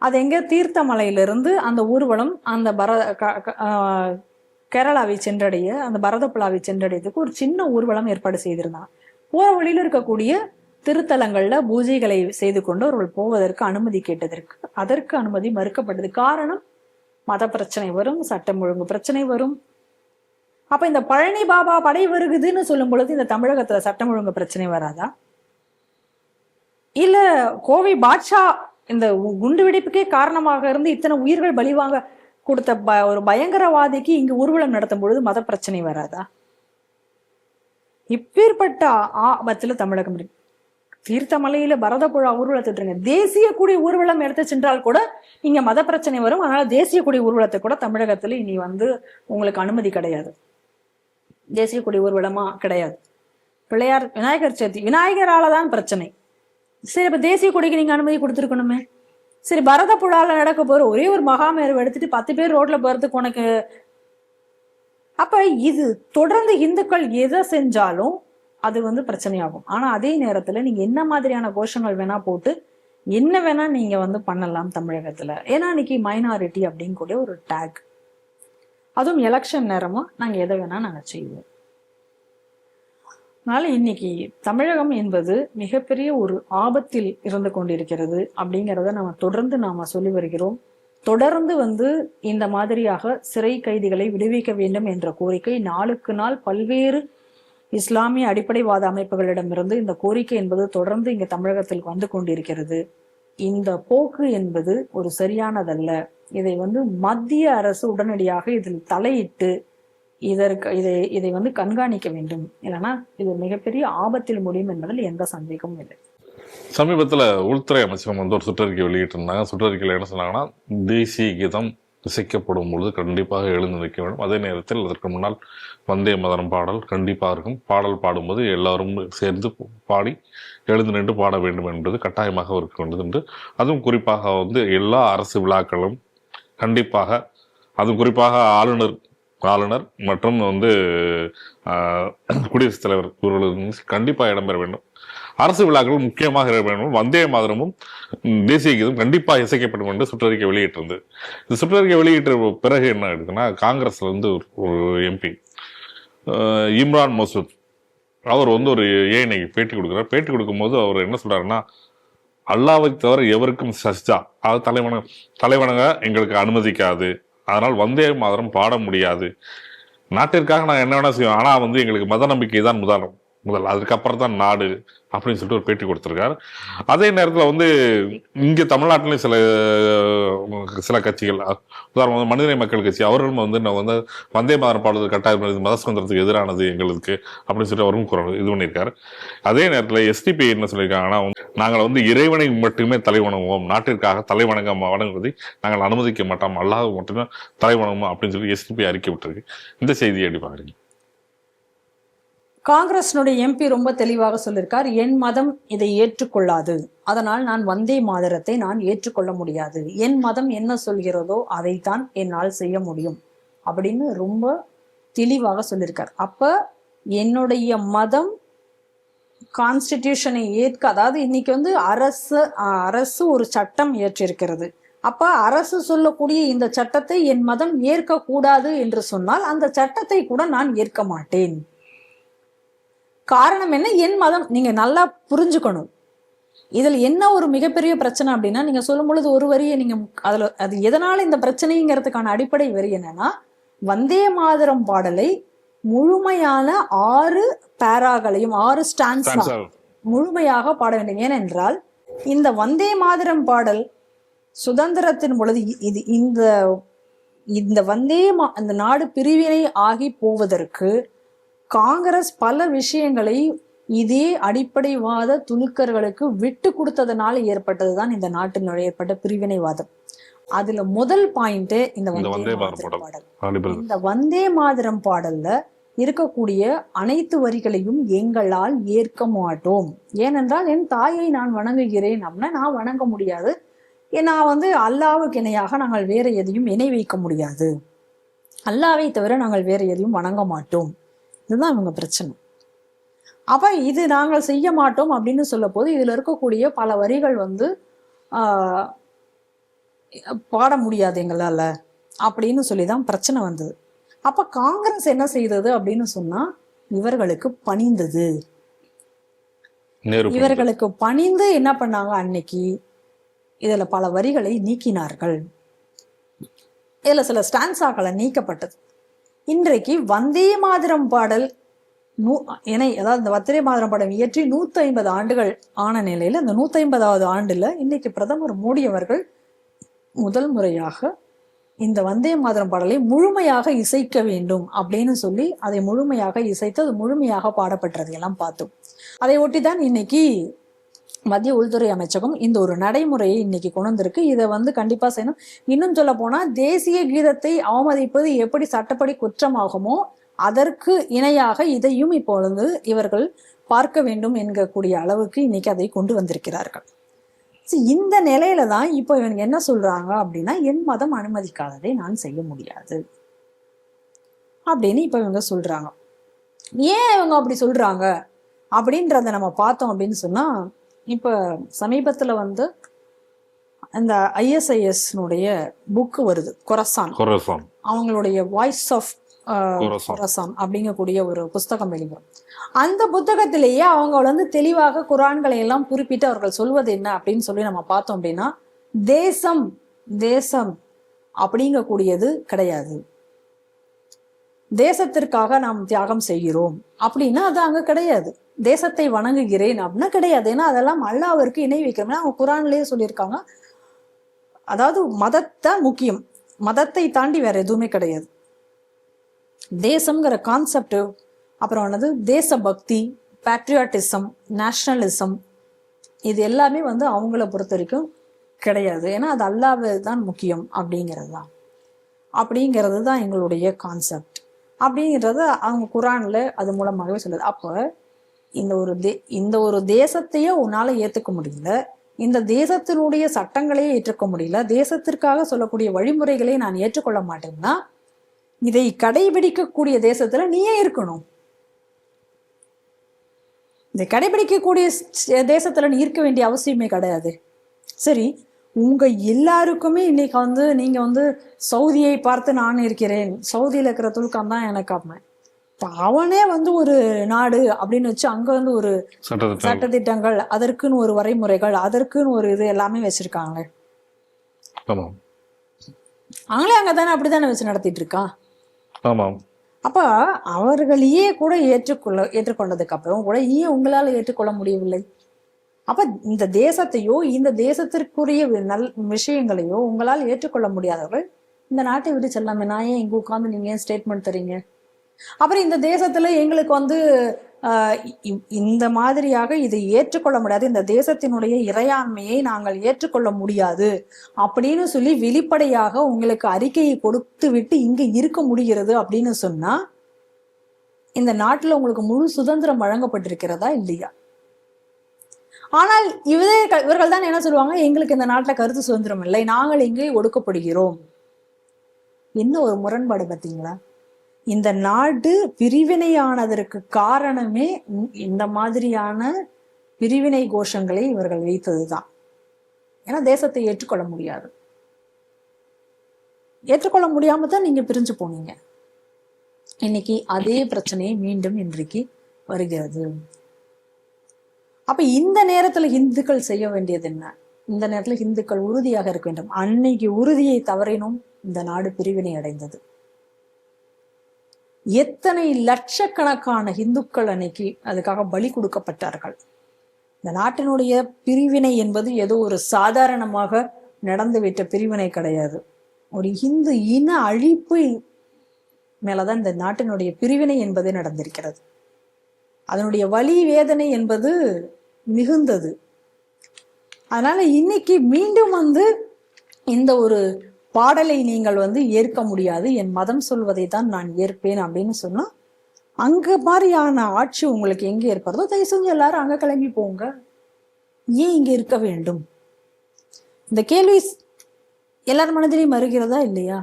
அது எங்க தீர்த்தமலையிலிருந்து அந்த ஊர்வலம் அந்த கேரளாவை சென்றடைய, அந்த பரதப்புழாவை சென்றடையதுக்கு ஒரு சின்ன ஊர்வலம் ஏற்பாடு செய்திருந்தாங்க. போற வழியில இருக்கக்கூடிய திருத்தலங்கள்ல பூஜைகளை செய்து கொண்டு அவர்கள் போவதற்கு அனுமதி கேட்டதற்கு அதற்கு அனுமதி மறுக்கப்பட்டது. காரணம், மத பிரச்சனை வரும், சட்டம் ஒழுங்கு பிரச்சனை வரும். அப்ப இந்த பழனி பாபா படை வருகுதுன்னு சொல்லும் பொழுது இந்த தமிழகத்துல சட்டம் ஒழுங்கு பிரச்சனை வராதா? இல்ல கோவை பாட்ஷா இந்த குண்டு வெடிப்புக்கே காரணமாக இருந்து இத்தனை உயிர்கள் பலிவாங்க கொடுத்த ஒரு பயங்கரவாதிக்கு இங்கு ஊர்வலம் நடத்தும் பொழுது மத பிரச்சனை வராதா? இப்பேற்பட்ட ஆபத்துல தமிழகம் இருக்கு. தீர்த்தமலையில பரதப்புழா ஊர்வலத்துட்டு தேசிய கொடி ஊர்வலம் எடுத்து சென்றால் கூட இங்க மத பிரச்சனை வரும். அதனால தேசிய கொடி ஊர்வலத்தை கூட தமிழகத்துல இனி உங்களுக்கு அனுமதி கிடையாது. தேசிய கொடி ஊர்வலமா கிடையாது. பிள்ளையார் விநாயகர் சதுர்த்தி விநாயகராலதான் பிரச்சனை. சரி, இப்ப தேசிய கொடிக்கு நீங்க அனுமதி கொடுத்துருக்கணுமே. சரி, பரதப்புழால நடக்க போற ஒரே ஒரு மகாமேரு எடுத்துட்டு 10 பேர் ரோட்ல போறதுக்கு உனக்கு. அப்ப இது தொடர்ந்து இந்துக்கள் எதை செஞ்சாலும் அது பிரச்சனையாகும். ஆனா அதே நேரத்துல நீங்க என்ன மாதிரியான கோஷங்கள் வேணா போட்டு என்ன வேணா நீங்க பண்ணலாம் தமிழகத்துல. ஏன்னா இன்னைக்கு மைனாரிட்டி அப்படின்னு கூட ஒரு டேக், அதுவும் எலெக்ஷன் நேரமா நாங்க எதை வேணா நாங்க செய்வோம். அதனால இன்னைக்கு தமிழகம் என்பது மிகப்பெரிய ஒரு ஆபத்தில் இருந்து கொண்டிருக்கிறது அப்படிங்கிறத தொடர்ந்து சொல்லி வருகிறோம். தொடர்ந்து இந்த மாதிரியாக சிறை கைதிகளை விடுவிக்க வேண்டும் என்ற கோரிக்கை நாளுக்கு நாள் பல்வேறு இஸ்லாமிய அடிப்படைவாத அமைப்புகளிடமிருந்து இந்த கோரிக்கை என்பது தொடர்ந்து இங்க தமிழகத்தில் வந்து கொண்டிருக்கிறது. இந்த போக்கு என்பது ஒரு சரியானதல்ல. இதை மத்திய அரசு உடனடியாக இதில் தலையிட்டு இதை கண்காணிக்க வேண்டும். இல்லைன்னா இது மிகப்பெரிய ஆபத்தில் முடியும் என்பதில் எந்த சந்தேகமும் இல்லை. சமீபத்தில் உள்துறை அமைச்சகம் ஒரு சுற்றறிக்கை வெளியிட்டிருந்தாங்க. சுற்றறிக்கையில் என்ன சொன்னாங்கன்னா, தேசிய கீதம் இசைக்கப்படும் பொழுது கண்டிப்பாக எழுந்து நிற்க வேண்டும். அதே நேரத்தில் அதற்கு முன்னால் வந்தே மதரம் பாடல் கண்டிப்பாக இருக்கும். பாடல் பாடும்போது எல்லாரும் சேர்ந்து பாடி எழுந்து நின்று பாட வேண்டும் என்பது கட்டாயமாக இருக்க வேண்டும் என்று, அதுவும் குறிப்பாக எல்லா அரசு விழாக்களும் கண்டிப்பாக, அதுவும் குறிப்பாக ஆளுநர் மற்றும் குடியரசுத் தலைவர் இவர்களும் கண்டிப்பாக இடம்பெற வேண்டும். அரசு விழாக்கள் முக்கியமாக வேண்டும். வந்தே மாதரமும் தேசிய கீதம் கண்டிப்பாக இசைக்கப்படும் என்று சுற்றறிக்கை வெளியிட்டிருந்தது. இந்த சுற்றறிக்கை வெளியிட்ட பிறகு என்ன இருக்குன்னா, காங்கிரஸ்ல ஒரு எம்பி இம்ரான் மசூத் அவர் ஒரு ஏஎன்ஐக்கு பேட்டி கொடுக்குறார். பேட்டி கொடுக்கும்போது அவர் என்ன சொல்றாருன்னா, அல்லாவை தவிர எவருக்கும் சஜ்ஜா, அது தலைவணங்க எங்களுக்கு அனுமதிக்காது, அதனால் வந்தே மாதரம் பாட முடியாது, நாட்டிற்காக நான் என்ன வேணா செய்வோம், ஆனா எங்களுக்கு மத நம்பிக்கை தான் முதல் அதுக்கப்புறம் தான் நாடு அப்படின்னு சொல்லிட்டு ஒரு பேட்டி கொடுத்திருக்காரு. அதே நேரத்தில் இங்க தமிழ்நாட்டிலும் சில கட்சிகள், உதாரணம் மனிதநேய மக்கள் கட்சி, அவர்களும் வந்தே மாதரம் பாடுவது கட்டாயம் மத சுதந்திரத்துக்கு எதிரானது எங்களுக்கு அப்படின்னு சொல்லிட்டு அவரும் இது பண்ணியிருக்காரு. அதே நேரத்தில் எஸ்டிபி என்ன சொல்லியிருக்காங்கன்னா, நாங்கள் இறைவனை மட்டுமே தலைவணங்குவோம், நாட்டிற்காக வணங்குவதை நாங்கள் அனுமதிக்க மாட்டோம், அல்லாஹ் மட்டுமே தலைவணங்குவோம் அப்படின்னு சொல்லி எஸ்டிபி அறிக்கை விட்டுருக்கு. இந்த செய்தியை எப்படி பாக்குறீங்க? காங்கிரஸினுடைய எம்பி ரொம்ப தெளிவாக சொல்லியிருக்கார், என் மதம் இதை ஏற்றுக்கொள்ளாது, அதனால் நான் வந்தே மாதரத்தை நான் ஏற்றுக்கொள்ள முடியாது, என் மதம் என்ன சொல்கிறதோ அதைத்தான் என்னால் செய்ய முடியும் அப்படின்னு ரொம்ப தெளிவாக சொல்லியிருக்கார். அப்ப என்னுடைய மதம் கான்ஸ்டிடியூஷனை ஏற்க, அதாவது இன்னைக்கு அரசு ஒரு சட்டம் இயற்றிருக்கிறது. அப்ப அரசு சொல்லக்கூடிய இந்த சட்டத்தை என் மதம் ஏற்க கூடாது என்று சொன்னால் அந்த சட்டத்தை கூட நான் ஏற்க மாட்டேன். காரணம் என்ன? என் மதம். நீங்க நல்லா புரிஞ்சுக்கணும். இதுல என்ன ஒரு மிகப்பெரிய பிரச்சனை அப்படின்னா, நீங்க சொல்லும் பொழுது ஒரு வரியை நீங்க அது எதனால இந்த பிரச்சனைங்கிறதுக்கான அடிப்படை வரி என்னன்னா, வந்தே மாதரம் பாடலை முழுமையான 6 பேராகளையும் 6 ஸ்டான்ஸா முழுமையாக பாட வேண்டும். ஏனென்றால் இந்த வந்தே மாதரம் பாடல் சுதந்திரத்தின் பொழுது இந்த இந்த நாடு பிரிவினை ஆகி போவதற்கு காங்கிரஸ் பல விஷயங்களை இதே அடிப்படைவாத துணுக்கர்களுக்கு விட்டு கொடுத்ததுனால ஏற்பட்டதுதான் இந்த நாட்டில் ஏற்பட்ட பிரிவினைவாதம். அதுல முதல் பாயிண்ட் இந்த வந்தே மாதரம் பாடல். இந்த வந்தே மாதரம் பாடல்ல இருக்கக்கூடிய அனைத்து வரிகளையும் எங்களால் ஏற்க மாட்டோம். ஏனென்றால் என் தாயை நான் வணங்குகிறேன் அப்படின்னா நான் வணங்க முடியாது. நான் அல்லாவுக்கு இணையாக நாங்கள் வேற எதையும் இணை வைக்க முடியாது. அல்லாவை தவிர நாங்கள் வேற எதையும் வணங்க மாட்டோம். இதுதான் இவங்க பிரச்சனை. அப்ப இது நாங்கள் செய்ய மாட்டோம் அப்படின்னு சொல்ல போது இதுல இருக்கக்கூடிய பல வரிகள் பாட முடியாது எங்களால அப்படின்னு சொல்லிதான் பிரச்சனை வந்தது. அப்ப காங்கிரஸ் என்ன செய்தது அப்படின்னு சொன்னா, இவர்களுக்கு பணிந்தது. நேரு இவர்களுக்கு பணிந்து என்ன பண்ணாங்க அன்னைக்கு, இதுல பல வரிகளை நீக்கினார்கள், இதுல சில ஸ்டான்ஸாக்களை நீக்கப்பட்டது. இன்றைக்கு வந்தே மாதரம் பாடல் அதாவது இந்த வந்தே மாதரம் பாடல் இயற்றி 150 ஆண்டுகள் ஆன நிலையில இந்த 150வது ஆண்டுல இன்னைக்கு பிரதமர் மோடி அவர்கள் முதல் முறையாக இந்த வந்தே மாதரம் பாடலை முழுமையாக இசைக்க வேண்டும் அப்படின்னு சொல்லி அதை முழுமையாக இசைத்து அது முழுமையாக பாடப்பட்டதையெல்லாம் பார்த்தோம். அதை ஒட்டிதான் இன்னைக்கு மத்திய உள்துறை அமைச்சகம் இந்த ஒரு நடைமுறையை இன்னைக்கு கொண்டு வந்திருக்கு. இதை கண்டிப்பா செய்யணும். இன்னும் சொல்ல போனா தேசிய கீதத்தை அவமதிப்பது எப்படி சட்டப்படி குற்றமாகுமோ அதற்கு இணையாக இதையும் இப்பொழுது இவர்கள் பார்க்க வேண்டும் என்கக்கூடிய அளவுக்கு இன்னைக்கு அதை கொண்டு வந்திருக்கிறார்கள். இந்த நிலையில தான் இப்போ இவங்க என்ன சொல்றாங்க அப்படின்னா, என் மதம் அனுமதிக்காததை நான் செய்ய முடியாது அப்படின்னு இப்ப இவங்க சொல்றாங்க. ஏன் இவங்க அப்படி சொல்றாங்க அப்படின்றத நம்ம பார்த்தோம் அப்படின்னு சொன்னா, இப்ப சமீபத்துல இந்த ISIS புக்கு வருது, கொரசான், அவங்களுடைய வாய்ஸ் ஆஃப் கொரசான் அப்படிங்கக்கூடிய ஒரு புஸ்தகம் வெளிவரும். அந்த புத்தகத்திலேயே அவங்க தெளிவாக குரான்களை எல்லாம் குறிப்பிட்டு அவர்கள் சொல்வது என்ன அப்படின்னு சொல்லி நம்ம பார்த்தோம் அப்படின்னா, தேசம் தேசம் அப்படிங்கக்கூடியது கிடையாது, தேசத்திற்காக நாம் தியாகம் செய்கிறோம் அப்படின்னா அது அங்க கிடையாது. தேசத்தை வணங்குகிறேன் அப்படின்னா கிடையாது. ஏன்னா அதெல்லாம் அல்லாஹ்விற்கு இணை வைக்கிறோம். அவங்க குரான்லயே சொல்லியிருக்காங்க. அதாவது மதத்தை முக்கியம், மதத்தை தாண்டி வேற எதுவுமே கிடையாது. தேசம்ங்கிற கான்செப்ட், அப்புறம் தேசபக்தி, பேட்ரியாட்டிசம், நேஷனலிசம், இது எல்லாமே அவங்கள பொறுத்த வரைக்கும் கிடையாது. ஏன்னா அது அல்லாஹ் தான் முக்கியம் அப்படிங்கிறது தான் எங்களுடைய கான்செப்ட் அப்படிங்கிறத அவங்க குரான்ல அது மூலமாகவே சொல்லுது. அப்போ இந்த ஒரு தேசத்தையே உன்னால ஏத்துக்க முடியல, இந்த தேசத்தினுடைய சட்டங்களையே ஏற்றுக்க முடியல, தேசத்திற்காக சொல்லக்கூடிய வழிமுறைகளை நான் ஏற்றுக்கொள்ள மாட்டேன்னா இதை கடைபிடிக்கக்கூடிய தேசத்துல நீயே இருக்கணும். இதை கடைபிடிக்கக்கூடிய தேசத்துல நீ இருக்க வேண்டிய அவசியமே கிடையாது. சரி, உங்க எல்லாருக்குமே இன்னைக்கு நீங்க சவுதியை பார்த்து நான் இருக்கிறேன், சவுதியில இருக்கிற துல்கான் தான் எனக்கு அம்மை, அவனே ஒரு நாடு அப்படின்னு வச்சு அங்க ஒரு சட்டத்திட்டங்கள், அதற்குன்னு ஒரு வரைமுறைகள், அதற்குன்னு ஒரு இது எல்லாமே வச்சிருக்காங்க. அவங்களே அங்கதானே அப்படித்தானே வச்சு நடத்திட்டு இருக்கான். அப்ப அவர்களையே கூட ஏற்றுக்கொண்டதுக்கு அப்புறம் கூட ஏன் உங்களால ஏற்றுக்கொள்ள முடியவில்லை? அப்ப இந்த தேசத்தையோ இந்த தேசத்திற்குரிய விஷயங்களையோ உங்களால் ஏற்றுக்கொள்ள முடியாதவர்கள் இந்த நாட்டை விட்டு செல்லாமே. நான் ஏன் இங்க உட்கார்ந்து நீங்க ஏன் ஸ்டேட்மெண்ட் தரீங்க? அப்புறம் இந்த தேசத்துல எங்களுக்கு இந்த மாதிரியாக இதை ஏற்றுக்கொள்ள முடியாது, இந்த தேசத்தினுடைய இறையாண்மையை நாங்கள் ஏற்றுக்கொள்ள முடியாது அப்படின்னு சொல்லி வெளிப்படையாக உங்களுக்கு அறிக்கையை கொடுத்து விட்டு இங்க இருக்க முடிகிறது அப்படின்னு சொன்னா இந்த நாட்டுல உங்களுக்கு முழு சுதந்திரம் வழங்கப்பட்டிருக்கிறதா இல்லையா? ஆனால் இவர்கள் தான் என்ன சொல்லுவாங்க, எங்களுக்கு இந்த நாட்டுல கருத்து சுதந்திரம் இல்லை, நாங்கள் இங்கே ஒடுக்கப்படுகிறோம். என்ன ஒரு முரண்பாடு பார்த்தீங்களா? இந்த நாடு பிரிவினையானதற்கு காரணமே இந்த மாதிரியான பிரிவினை கோஷங்களை இவர்கள் வைத்ததுதான். ஏன்னா தேசத்தை ஏற்றுக்கொள்ள முடியாது, ஏற்றுக்கொள்ள முடியாம தான் நீங்க பிரிஞ்சு போனீங்க. இன்னைக்கு அதே பிரச்சனையை மீண்டும் இன்றைக்கு வருகிறது. அப்ப இந்த நேரத்துல இந்துக்கள் செய்ய வேண்டியது என்ன? இந்த நேரத்துல இந்துக்கள் உறுதியாக இருக்க வேண்டும். அன்னைக்கு உறுதியை தவறினும் இந்த நாடு பிரிவினை அடைந்தது. எத்தனை லட்சக்கணக்கான இந்துக்கள் அன்னைக்கு அதுக்காக பலி கொடுக்கப்பட்டார்கள். இந்த நாட்டினுடைய பிரிவினை என்பது ஏதோ ஒரு சாதாரணமாக நடந்துவிட்ட பிரிவினை கிடையாது. ஒரு இந்து இன அழிப்பு மேலதான் இந்த நாட்டினுடைய பிரிவினை என்பது நடந்திருக்கிறது. அதனுடைய வலி வேதனை என்பது மிகுந்தது. அதனால இன்னைக்கு மீண்டும் இந்த ஒரு பாடலை நீங்கள் ஏற்க முடியாது, என் மதம் சொல்வதை தான் நான் ஏற்பேன் அப்படின்னு சொன்னா அங்க மாதிரியான ஆட்சி உங்களுக்கு எங்க ஏற்படுறதோ தயவு செஞ்சு எல்லாரும் அங்க கிளம்பி போங்க. ஏன் இங்க இருக்க வேண்டும்? இந்த கேள்வி எல்லார் மனதிலையும் வருகிறதா இல்லையா?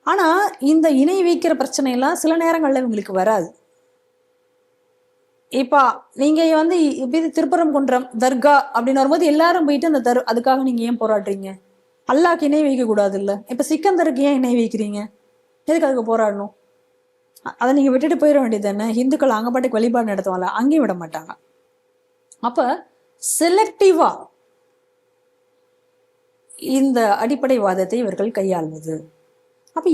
ஆனா இந்த இணை வைக்கிற பிரச்சனை எல்லாம் சில நேரங்கள்ல உங்களுக்கு வராது. இப்ப நீங்க இப்படி திருப்பரங்குன்றம் தர்கா அப்படின்னு வரும்போது எல்லாரும் போயிட்டு அந்த அதுக்காக நீங்க ஏன் போராடுறீங்க? அல்லாஹ்க்கு இணை வைக்க கூடாது இல்ல? இப்ப சிக்கந்தருக்கு ஏன் இணை வைக்கிறீங்க? எதுக்கு அதுக்கு போராடணும்? அதை நீங்க விட்டுட்டு போயிட வேண்டியது தானே. இந்துக்கள் அங்க பாட்டுக்கு வழிபாடு நடத்துவாங்க, அங்கேயும் விட மாட்டாங்க. அப்ப செலக்டிவா இந்த அடிப்படைவாதத்தை இவர்கள் கையாள்வது. அப்ப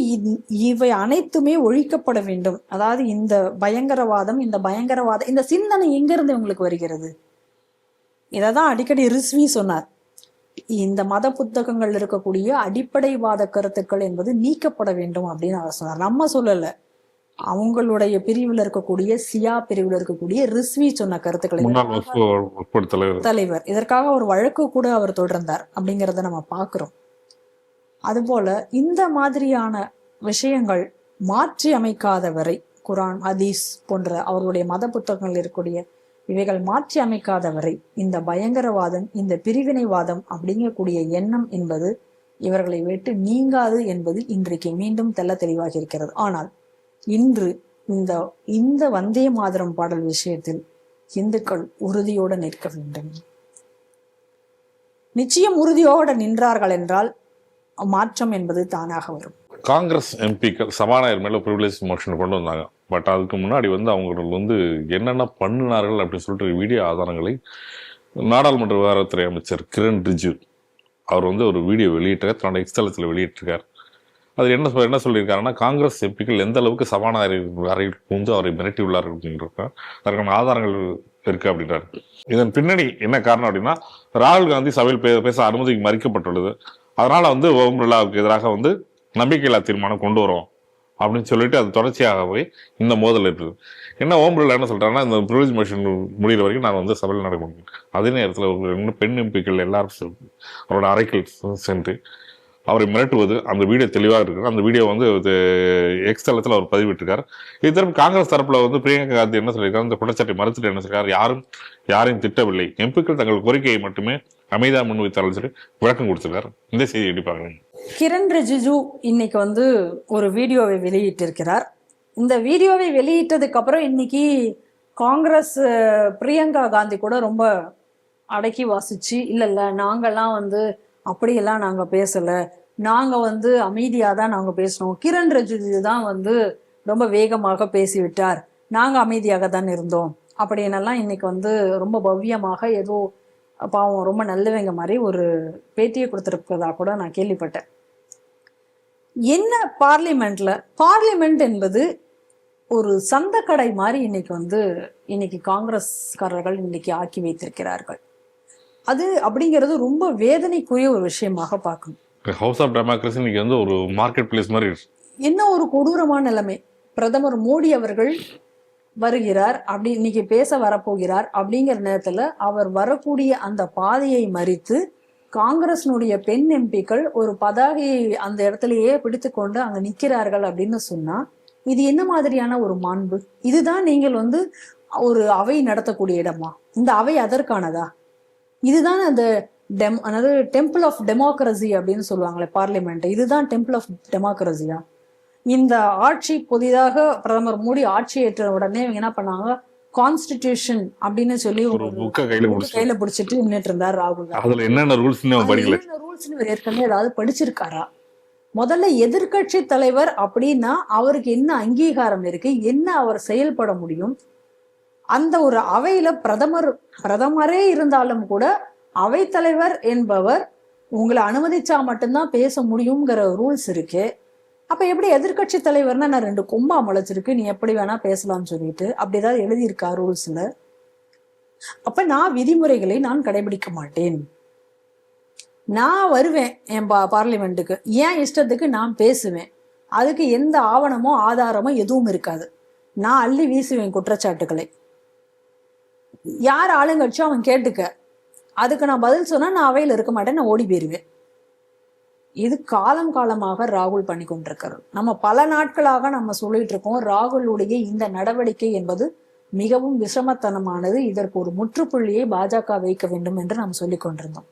இவை அனைத்துமே ஒழிக்கப்பட வேண்டும். அதாவது இந்த பயங்கரவாதம், இந்த சிந்தனை எங்கிருந்து உங்களுக்கு வருகிறது? இததான் அடிக்கடி ரிஸ்வி சொன்னார். இந்த மத புத்தகங்கள் இருக்கக்கூடிய அடிப்படைவாத கருத்துக்கள் என்பது நீக்கப்பட வேண்டும் அப்படின்னு அவர் சொன்னார். நம்ம சொல்லல, அவங்களுடைய பிரிவில் இருக்கக்கூடிய சியா பிரிவில் இருக்கக்கூடிய ரிஸ்வி சொன்ன கருத்துக்களை தலைவர் இதற்காக ஒரு வழக்கு கூட அவர் தொடர்ந்தார் அப்படிங்கிறத நம்ம பார்க்கிறோம். அதுபோல இந்த மாதிரியான விஷயங்கள் மாற்றி அமைக்காத வரை, குரான் ஹதீஸ் போன்ற அவர்களுடைய மத புத்தகங்கள் இருக்கக்கூடிய இவைகள் மாற்றி அமைக்காத வரை இந்த பயங்கரவாதம், இந்த பிரிவினைவாதம் அப்படிங்கக்கூடிய எண்ணம் என்பது இவர்களை விட்டு நீங்காது என்பது இன்றைக்கு மீண்டும் தெள்ள தெளிவாக இருக்கிறது. ஆனால் இன்று இந்த வந்தே மாதரம் பாடல் விஷயத்தில் இந்துக்கள் உறுதியோடு நிற்க வேண்டும். நிச்சயம் உறுதியோடு நின்றார்கள் என்றால் மாற்றம் என்பது தானாக வரும். காங்கிரஸ் எம்பிக்கள் சபாநாயகர் மேல ப்ரிவிலேஜ் மோஷன் கொண்டு வந்தாங்க. பட் அதுக்கு முன்னாடி அவங்க என்னென்ன பண்ணினார்கள் அப்படின்னு சொல்லிட்டு வீடியோ ஆதாரங்களை நாடாளுமன்ற விவகாரத்துறை அமைச்சர் கிரண் ரிஜிஜு அவர் ஒரு வீடியோ வெளியிட்டார், தன்னோட எக்ஸ்தலத்தில் வெளியிட்டிருக்கார். அது என்ன சொல்லியிருக்காருன்னா, காங்கிரஸ் எம்பிக்கள் எந்த அளவுக்கு சபாநாயகர் அறையில் புகுந்து அவரை மிரட்டி உள்ளார்கள் அப்படின்றார். அதற்கான ஆதாரங்கள் இருக்கு அப்படின்றாரு. இதன் பின்னணி என்ன காரணம் அப்படின்னா, ராகுல் காந்தி சபையில் பேச அனுமதி மறுக்கப்பட்டுள்ளது. அதனால ஓம் பிர்லாவுக்கு எதிராக நம்பிக்கையில்லா தீர்மானம் கொண்டு வரும் அப்படின்னு சொல்லிட்டு அது தொடர்ச்சியாகவே இந்த மோதல் இருக்குது. என்ன ஓம் பிர்லா என்ன சொல்றாங்கன்னா, இந்த ப்ரிவிலேஜ் மோஷன் முடிகிற வரைக்கும் நான் சபையில் நடக்க முடியும். அதே நேரத்தில் பெண் எம்பிக்கள் எல்லாரும் அவரோட அறைகள் சென்று அவரை மிரட்டுவது அந்த வீடியோ தெளிவாக இருக்கு. அந்த வீடியோ எக்ஸ் தளத்தில் அவர் பதிவிட்டிருக்கார். இது தரப்பு காங்கிரஸ் தரப்புல பிரியங்கா காந்தி என்ன சொல்லியிருக்காரு, இந்த குற்றச்சாட்டை மறுத்துட்டு என்ன சொல்லியிருக்காரு, யாரையும் திட்டவில்லை, எம்பிக்கள் தங்கள் கோரிக்கையை மட்டுமே அமைதியாக முன்வைத்தார்கள் சொல்லி விளக்கம் கொடுத்திருக்காரு. இந்த செய்தி எடுப்பாங்க. கிரண் ரிஜிஜு இன்னைக்கு ஒரு வீடியோவை வெளியிட்டிருக்கிறார். இந்த வீடியோவை வெளியிட்டதுக்கு அப்புறம் இன்னைக்கு காங்கிரஸ் பிரியங்கா காந்தி கூட ரொம்ப அடக்கி வாசிச்சு, இல்ல நாங்கெல்லாம் அப்படியெல்லாம் நாங்க பேசல, நாங்க அமைதியா தான் நாங்க பேசணும், கிரண் ரிஜிஜு தான் ரொம்ப வேகமாக பேசிவிட்டார், நாங்க அமைதியாக தான் இருந்தோம் அப்படின்னெல்லாம் இன்னைக்கு ரொம்ப பவ்யமாக ஏதோ பாவம் ரொம்ப நல்லவங்க மாதிரி ஒரு பேட்டியை கொடுத்திருப்பதா கூட நான் கேள்விப்பட்டேன். என்ன பார்லிமெண்ட் என்பது ஒரு சந்த கடை மாதிரி இன்னைக்கு காங்கிரஸ்காரர்கள் இன்னைக்கு ஆக்கி வைத்திருக்கிறார்கள். அது அப்படிங்கிறது ரொம்ப வேதனைக்குரிய ஒரு விஷயமாக பார்க்கணும். ஹவுஸ் ஆஃப் டெமோக்ரஸி இன்னைக்கு ஒரு மார்க்கெட் பிளேஸ் மாதிரி. என்ன ஒரு கொடூரமான நிலைமை. பிரதமர் மோடி அவர்கள் வருகிறார், அப்படி இன்னைக்கு பேச வரப்போகிறார். அப்படிங்கிற நேரத்துல அவர் வரக்கூடிய அந்த பாதையை மறித்து காங்கிரஸினுடைய பெண் எம்பிக்கள் ஒரு பதாகையை அந்த இடத்துலயே பிடித்து கொண்டு அங்க நிக்கிறார்கள் அப்படின்னு சொன்னா இது என்ன மாதிரியான ஒரு மாண்பு? இதுதான் நீங்கள் ஒரு அவை நடத்தக்கூடிய இடமா? இந்த அவை அதற்கானதா? இதுதான் அந்த அதாவது டெம்பிள் ஆஃப் டெமோக்ரஸி அப்படின்னு சொல்லுவாங்களே பார்லிமெண்ட், இதுதான் டெம்பிள் ஆஃப் டெமோக்ரஸியா? இந்த ஆட்சி புதிதாக பிரதமர் மோடி ஆட்சி ஏற்ற உடனே இவங்க என்ன பண்ணாங்க, கான்ஸ்டிடியூஷன் அப்படின்னு சொல்லி ஒரு கையில பிடிச்சிட்டு நின்றுட்டு இருந்தார் ராகுல் காந்தி. என்னென்ன ரூல்ஸ் ஏற்கனவே ஏதாவது படிச்சிருக்காரா? முதல்ல எதிர்கட்சி தலைவர் அப்படின்னா அவருக்கு என்ன அங்கீகாரம் இருக்கு, என்ன அவர் செயல்பட முடியும்? அந்த ஒரு அவையில பிரதமரே இருந்தாலும் கூட அவைத்தலைவர் என்பவர் உங்களை அனுமதிச்சா மட்டும்தான் பேச முடியுங்கிற ரூல்ஸ் இருக்கு. அப்ப எப்படி எதிர்கட்சி தலைவர்னா நான் 2 கொம்பா முளைச்சிருக்கு, நீ எப்படி வேணா பேசலாம்னு சொல்லிட்டு அப்படிதான் எழுதியிருக்கா ரூல்ஸ்ல. அப்ப நான் விதிமுறைகளை நான் கடைபிடிக்க மாட்டேன். நான் வருவேன் என் பார்லிமெண்ட்டுக்கு, ஏன் இஷ்டத்துக்கு நான் பேசுவேன், அதுக்கு எந்த ஆவணமோ ஆதாரமோ எதுவும் இருக்காது. நான் அள்ளி வீசுவேன் குற்றச்சாட்டுகளை. யார் ஆளுங்கட்சியோ அவன் கேட்டுக்க, அதுக்கு நான் பதில் சொன்னா நான் அவையில் இருக்க மாட்டேன், நான் ஓடி போயிருவேன். இது காலமாக ராகுல் பண்ணி கொண்டிருக்கிறார். நம்ம பல நாட்களாக நம்ம சொல்லிட்டு இருக்கோம், ராகுலுடைய இந்த நடவடிக்கை என்பது மிகவும் விஷமத்தனமானது, இதற்கு ஒரு முற்றுப்புள்ளியை பாஜக வைக்க வேண்டும் என்று நாம் சொல்லி கொண்டிருந்தோம்.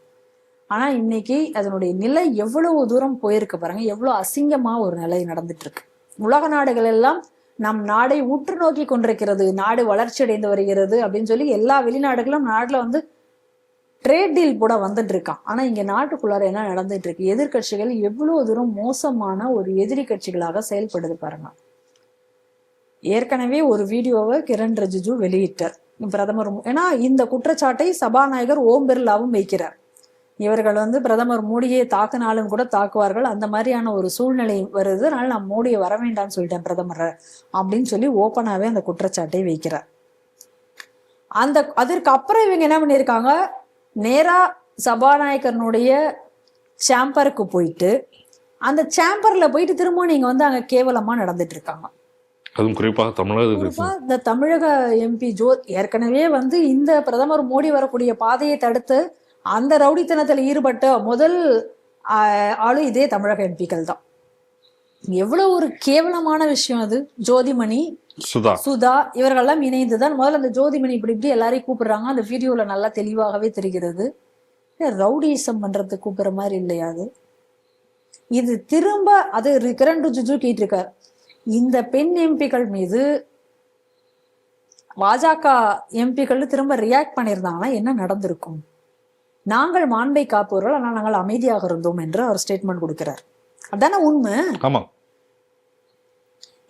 ஆனா இன்னைக்கு அதனுடைய நிலை எவ்வளவு தூரம் போயிருக்கு பாருங்க, எவ்வளவு அசிங்கமா ஒரு நிலை நடந்துட்டு இருக்கு. உலக நாடுகள் எல்லாம் நம் நாடை உற்று நோக்கி கொண்டிருக்கிறது, நாடு வளர்ச்சி அடைந்து வருகிறது அப்படின்னு சொல்லி எல்லா வெளிநாடுகளும் நாட்டுல ட்ரேட் டீல் கூட வந்துட்டு இருக்கான். ஆனா இங்க நாட்டுக்குள்ளார என்ன நடந்துட்டு இருக்கு, எதிர்கட்சிகள் எவ்வளவு தூரம் மோசமான ஒரு எதிரி கட்சிகளாக செயல்படுது பாருங்க. ஏற்கனவே ஒரு வீடியோவை கிரண் ரிஜிஜு வெளியிட்டார். பிரதமர். ஏன்னா இந்த குற்றச்சாட்டை சபாநாயகர் ஓம் பிர்லாவும் வைக்கிறார். இவர்கள் வந்து பிரதமர் மோடியை தாக்குனாலும் கூட தாக்குவார்கள், அந்த மாதிரியான ஒரு சூழ்நிலை வருது, அதனால நான் மோடியை வர வேண்டாம்னு சொல்லிட்டேன் பிரதமர் அப்படின்னு சொல்லி ஓப்பனாவே அந்த குற்றச்சாட்டை வைக்கிறார். அதற்கு அப்புறம் இவங்க என்ன பண்ணியிருக்காங்க, நேரா சபாநாயகரனுடைய சேம்பருக்கு போயிட்டு அந்த சேம்பர்ல போயிட்டு திரும்ப நீங்க வந்து அங்க கேவலமா நடந்துட்டு இருக்காங்க. அதுவும் குறிப்பாக இந்த தமிழக எம்பி ஏற்கனவே வந்து இந்த பிரதமர் மோடி வரக்கூடிய பாதையை தடுத்து அந்த ரவுடித்தனத்தில் ஈடுபட்ட முதல் ஆளு இதே தமிழக எம்பிக்கள் தான். எவ்வளவு ஒரு கேவலமான விஷயம் அது. ஜோதிமணி, சுதா இவர்கள்லாம் இணைந்துதான் முதல்ல அந்த ஜோதிமணி இப்படி எல்லாரையும் கூப்பிடுறாங்க. அந்த வீடியோல நல்லா தெளிவாகவே தெரிகிறது. ரவுடிசம் பண்றது கூப்பிடுற மாதிரி இல்லையா அது. இது திரும்ப அது கிரண் ரிஜிஜு கேட்டிருக்காரு, இந்த பெண் எம்பிக்கள் மீது பாஜக எம்பிக்கள் திரும்ப ரியாக்ட் பண்ணியிருந்தாங்கன்னா என்ன நடந்திருக்கும். நாங்கள் மாண்பை காப்பவர்கள், ஆனால் நாங்கள் அமைதியாக இருந்தோம் என்று அவர் ஸ்டேட்மெண்ட் கொடுக்கிறார். அதான உண்மை.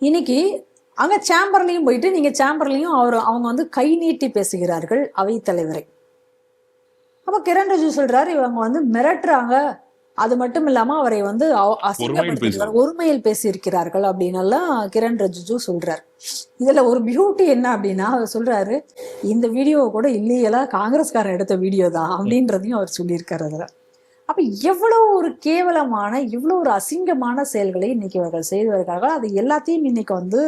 இன்னைக்கு அங்க சேம்பர்லயும் போயிட்டு நீங்க சேம்பர்லயும் அவங்க வந்து கை நீட்டி பேசுகிறார்கள் அவைத்தலைவரை. அப்ப கிரண் ரிஜிஜு சொல்றாரு இவங்க வந்து மிரட்டுறாங்க, அது மட்டும் இல்லாம அவரை வந்து ஒருமையில் பேசியிருக்கிறார்கள் அப்படின்னு எல்லாம் கிரண் ரிஜிஜு சொல்றாரு. இதுல ஒரு பியூட்டி என்ன அப்படின்னா அவர் சொல்றாரு, இந்த வீடியோ கூட இல்லையலா காங்கிரஸ்காரன் எடுத்த வீடியோ தான் அப்படின்றதையும் அவர் சொல்லியிருக்காரு. அதுல அப்ப எவ்வளவு ஒரு கேவலமான, இவ்வளவு ஒரு அசிங்கமான செயல்களை இன்னைக்கு அவர்கள் செய்து வருகிறார்கள். அது எல்லாத்தையும் இன்னைக்கு வந்து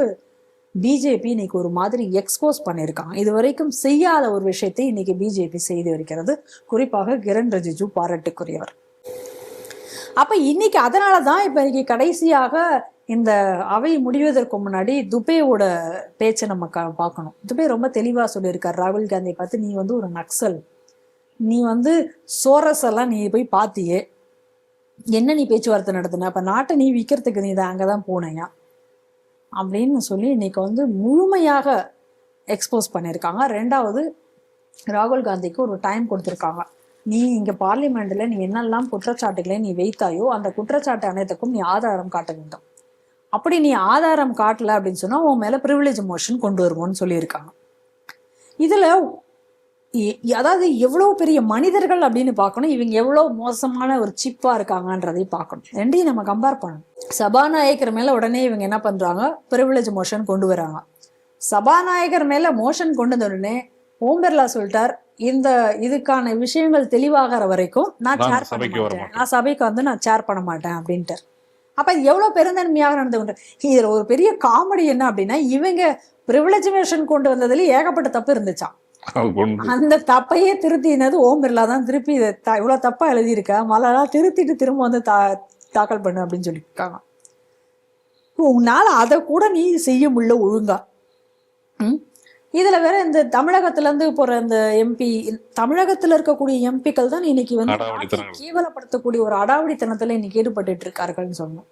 பிஜேபி இன்னைக்கு ஒரு மாதிரி எக்ஸ்போஸ் பண்ணியிருக்காங்க. இது வரைக்கும் செய்யாத ஒரு விஷயத்தை இன்னைக்கு பிஜேபி செய்து வருகிறது. குறிப்பாக கிரண் ரிஜிஜு பாராட்டுக்குரியவர். அப்ப இன்னைக்கு அதனாலதான் இப்ப இன்னைக்கு கடைசியாக இந்த அவை முடிவதற்கு முன்னாடி துபேவோட பேச்சை நம்ம பார்க்கணும். துபே ரொம்ப தெளிவா சொல்லியிருக்காரு ராகுல் காந்தியை பார்த்து, நீ வந்து ஒரு நக்சல், நீ வந்து சோரஸ் எல்லாம் நீ போய் பாத்தியே, என்ன நீ பேச்சுவார்த்தை நடத்தின, அப்ப நாட்டை நீ விற்கிறதுக்கு நீ தான் அங்கதான் போனையா அப்படின்னு சொல்லி இன்னைக்கு வந்து முழுமையாக எக்ஸ்போஸ் பண்ணியிருக்காங்க. ரெண்டாவது, ராகுல் காந்திக்கு ஒரு டைம் கொடுத்துருக்காங்க. நீ இங்க பார்லிமெண்ட்ல நீ என்னெல்லாம் குற்றச்சாட்டுகளை நீ வைத்தாயோ அந்த குற்றச்சாட்டு அனைத்துக்கும் நீ ஆதாரம் காட்ட வேண்டும். அப்படி நீ ஆதாரம் காட்டல அப்படின்னு சொன்னா உன் மேல பிரிவிலேஜ் மோஷன் கொண்டு வருவோம்னு சொல்லியிருக்காங்க. இதுல அதாவது எவ்வளவு பெரிய மனிதர்கள் அப்படின்னு பார்க்கணும், இவங்க எவ்வளவு மோசமான ஒரு சிப்பா இருக்காங்கன்றதை பார்க்கணும். ரெண்டையும் நம்ம கம்பேர் பண்ணணும். சபாநாயகர் மேல உடனே இவங்க என்ன பண்றாங்க, பிரிவிலேஜ் மோஷன் கொண்டு வராங்க. சபாநாயகர் மேல மோஷன் கொண்டு வந்த உடனே ஓம் பிர்லா சொல்லிட்டார், இந்த இதுக்கான விஷயங்கள் தெளிவாகிற வரைக்கும் நான் சேர் பண்ண மாட்டேன், நான் சபைக்கு வந்து நான் சேர் பண்ண மாட்டேன் அப்படின்ட்டு. அப்ப இது எவ்வளவு பெருந்தன்மையாக நடந்து கொண்டு. இதுல ஒரு பெரிய காமெடி என்ன அப்படின்னா, இவங்க பிரிவிலேஜ் மோஷன் கொண்டு வந்ததுல ஏகப்பட்ட தப்பு இருந்துச்சான். அந்த தப்பையே திருத்தினது ஓம் பிர்லா தான். திருப்பி இவ்வளவு தப்பா எழுதியிருக்க மலெல்லாம் திருத்திட்டு திரும்ப வந்து தாக்கல் பண்ணு அப்படின்னு சொல்லியிருக்காங்க. உன்னால அதை கூட நீ செய்ய முடியல ஒழுங்கா. இதுல வேற இந்த தமிழகத்துல இருந்து போற இந்த எம்பி, தமிழகத்துல இருக்கக்கூடிய எம்பிக்கள் தான் இன்னைக்கு வந்து கேவலப்படுத்தக்கூடிய ஒரு அடாவடித்தனத்துல இன்னைக்கு ஈடுபட்டு இருக்கார்கள்னு சொன்னோம்.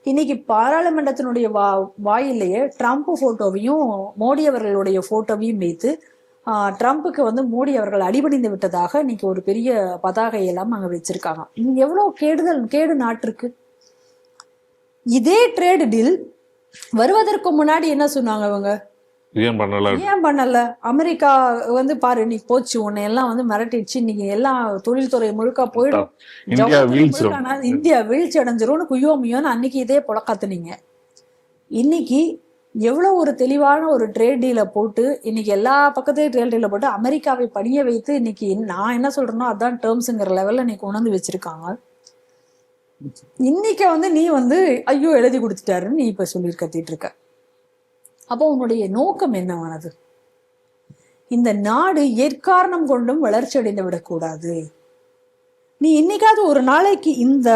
இன்னைக்கு பாராளுமன்றத்தினுடைய வாயிலேயே ட்ரம்ப் போட்டோவையும் மோடி அவர்களுடைய போட்டோவையும் வைத்து ட்ரம்ப்புக்கு வந்து மோடி அவர்கள் அடிபணிந்து விட்டதாக இன்னைக்கு ஒரு பெரிய பதாகை எல்லாம் அங்க வச்சிருக்காங்க. இங்க எவ்வளவு கேடு நாட்டிற்கு. இதே ட்ரேட் டீல் வருவதற்கு முன்னாடி என்ன சொன்னாங்க அவங்க, ஏன் பண்ணல, அமெரிக்கா வந்து பாரு இன்னைக்கு போச்சு, உன்னை எல்லாம் வந்து மிரட்டிடுச்சு, இன்னைக்கு எல்லாம் தொழில்துறை முழுக்க போயிடும், இந்தியா வீழ்ச்சி அடைஞ்சிரும்னு குயோமியோன்னு அன்னைக்கு இதே புழக்காத்துனீங்க. இன்னைக்கு எவ்வளவு ஒரு தெளிவான ஒரு ட்ரேட் டீலை போட்டு இன்னைக்கு எல்லா பக்கத்தையும் ட்ரேட் டீலை போட்டு அமெரிக்காவை பணிய வைத்து இன்னைக்கு நான் என்ன சொல்றேனோ அதான் டேர்ம்ஸுங்கிற லெவல்ல இன்னைக்கு உணர்ந்து வச்சிருக்காங்க. இன்னைக்கு வந்து நீ வந்து ஐயோ எழுதி கொடுத்துட்டாருன்னு நீ இப்ப சொல்லி கத்திட்டு இருக்க. அப்போ உன்னுடைய நோக்கம் என்னவானது? இந்த நாடு எக்காரணம் கொண்டும் வளர்ச்சி அடைந்து விடக்கூடாது. நீ இன்னைக்காவது ஒரு நாளைக்கு இந்த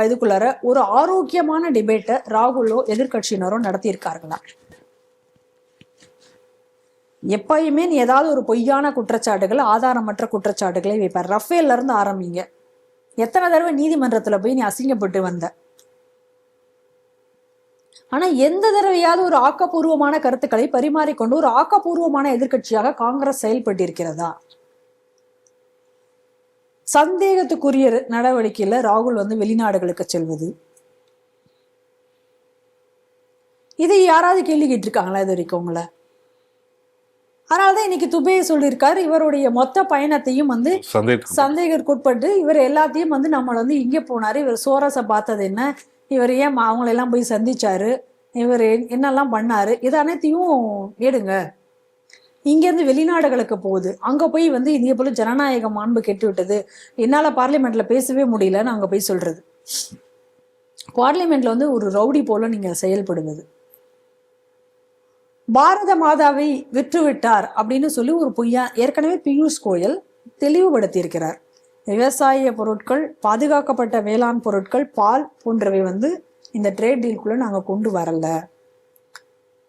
இதுக்குள்ளார ஒரு ஆரோக்கியமான டிபேட்டை ராகுலோ எதிர்கட்சியினரோ நடத்தியிருக்கார்களா? எப்பயுமே நீ ஏதாவது ஒரு பொய்யான குற்றச்சாட்டுகள், ஆதாரமற்ற குற்றச்சாட்டுகளை வைப்பார். ரஃபேல்ல இருந்து ஆரம்பிங்க, எத்தனை தடவை நீதிமன்றத்துல போய் நீ அசிங்கப்பட்டு வந்த. ஆனா எந்த தடவையாவது ஒரு ஆக்கப்பூர்வமான கருத்துக்களை பரிமாறிக்கொண்டு ஒரு ஆக்கப்பூர்வமான எதிர்கட்சியாக காங்கிரஸ் செயல்பட்டு இருக்கிறதா? சந்தேகத்துக்குரிய நடவடிக்கையில ராகுல் வந்து வெளிநாடுகளுக்கு செல்வது, இதை யாராவது கேள்வி கேட்டிருக்காங்களா இது வரைக்கும் உங்களை? அதனாலதான் இன்னைக்கு துபே சொல்லியிருக்காரு, இவருடைய மொத்த பயணத்தையும் வந்து சந்தேகத்திற்குட்பட்டு இவர் எல்லாத்தையும் வந்து நம்மளை வந்து இங்கே போனாரு, இவர் சோரஸை பார்த்தது என்ன, இவர் ஏன் அவங்களெல்லாம் போய் சந்திச்சாரு, இவர் என்னெல்லாம் பண்ணாரு, இது அனைத்தையும் எடுங்க. இங்கேருந்து வெளிநாடுகளுக்கு போகுது, அங்கே போய் வந்து இதே போல ஜனநாயக மாண்பு கெட்டு விட்டது, என்னால் பார்லிமெண்ட்ல பேசவே முடியலன்னு அங்கே போய் சொல்றது. பார்லிமெண்ட்ல வந்து ஒரு ரவுடி போல நீங்க செயல்படுவது. பாரத மாதாவை விற்றுவிட்டார் அப்படின்னு சொல்லி ஒரு பொய்யா ஏற்கனவே பியூஷ் கோயல் தெளிவுபடுத்தி இருக்கிறார். விவசாய பொருட்கள், பாதுகாக்கப்பட்ட வேளாண் பொருட்கள், பால் போன்றவை வந்து இந்த ட்ரேட் டீலுக்குள்ள நாங்க கொண்டு வரல,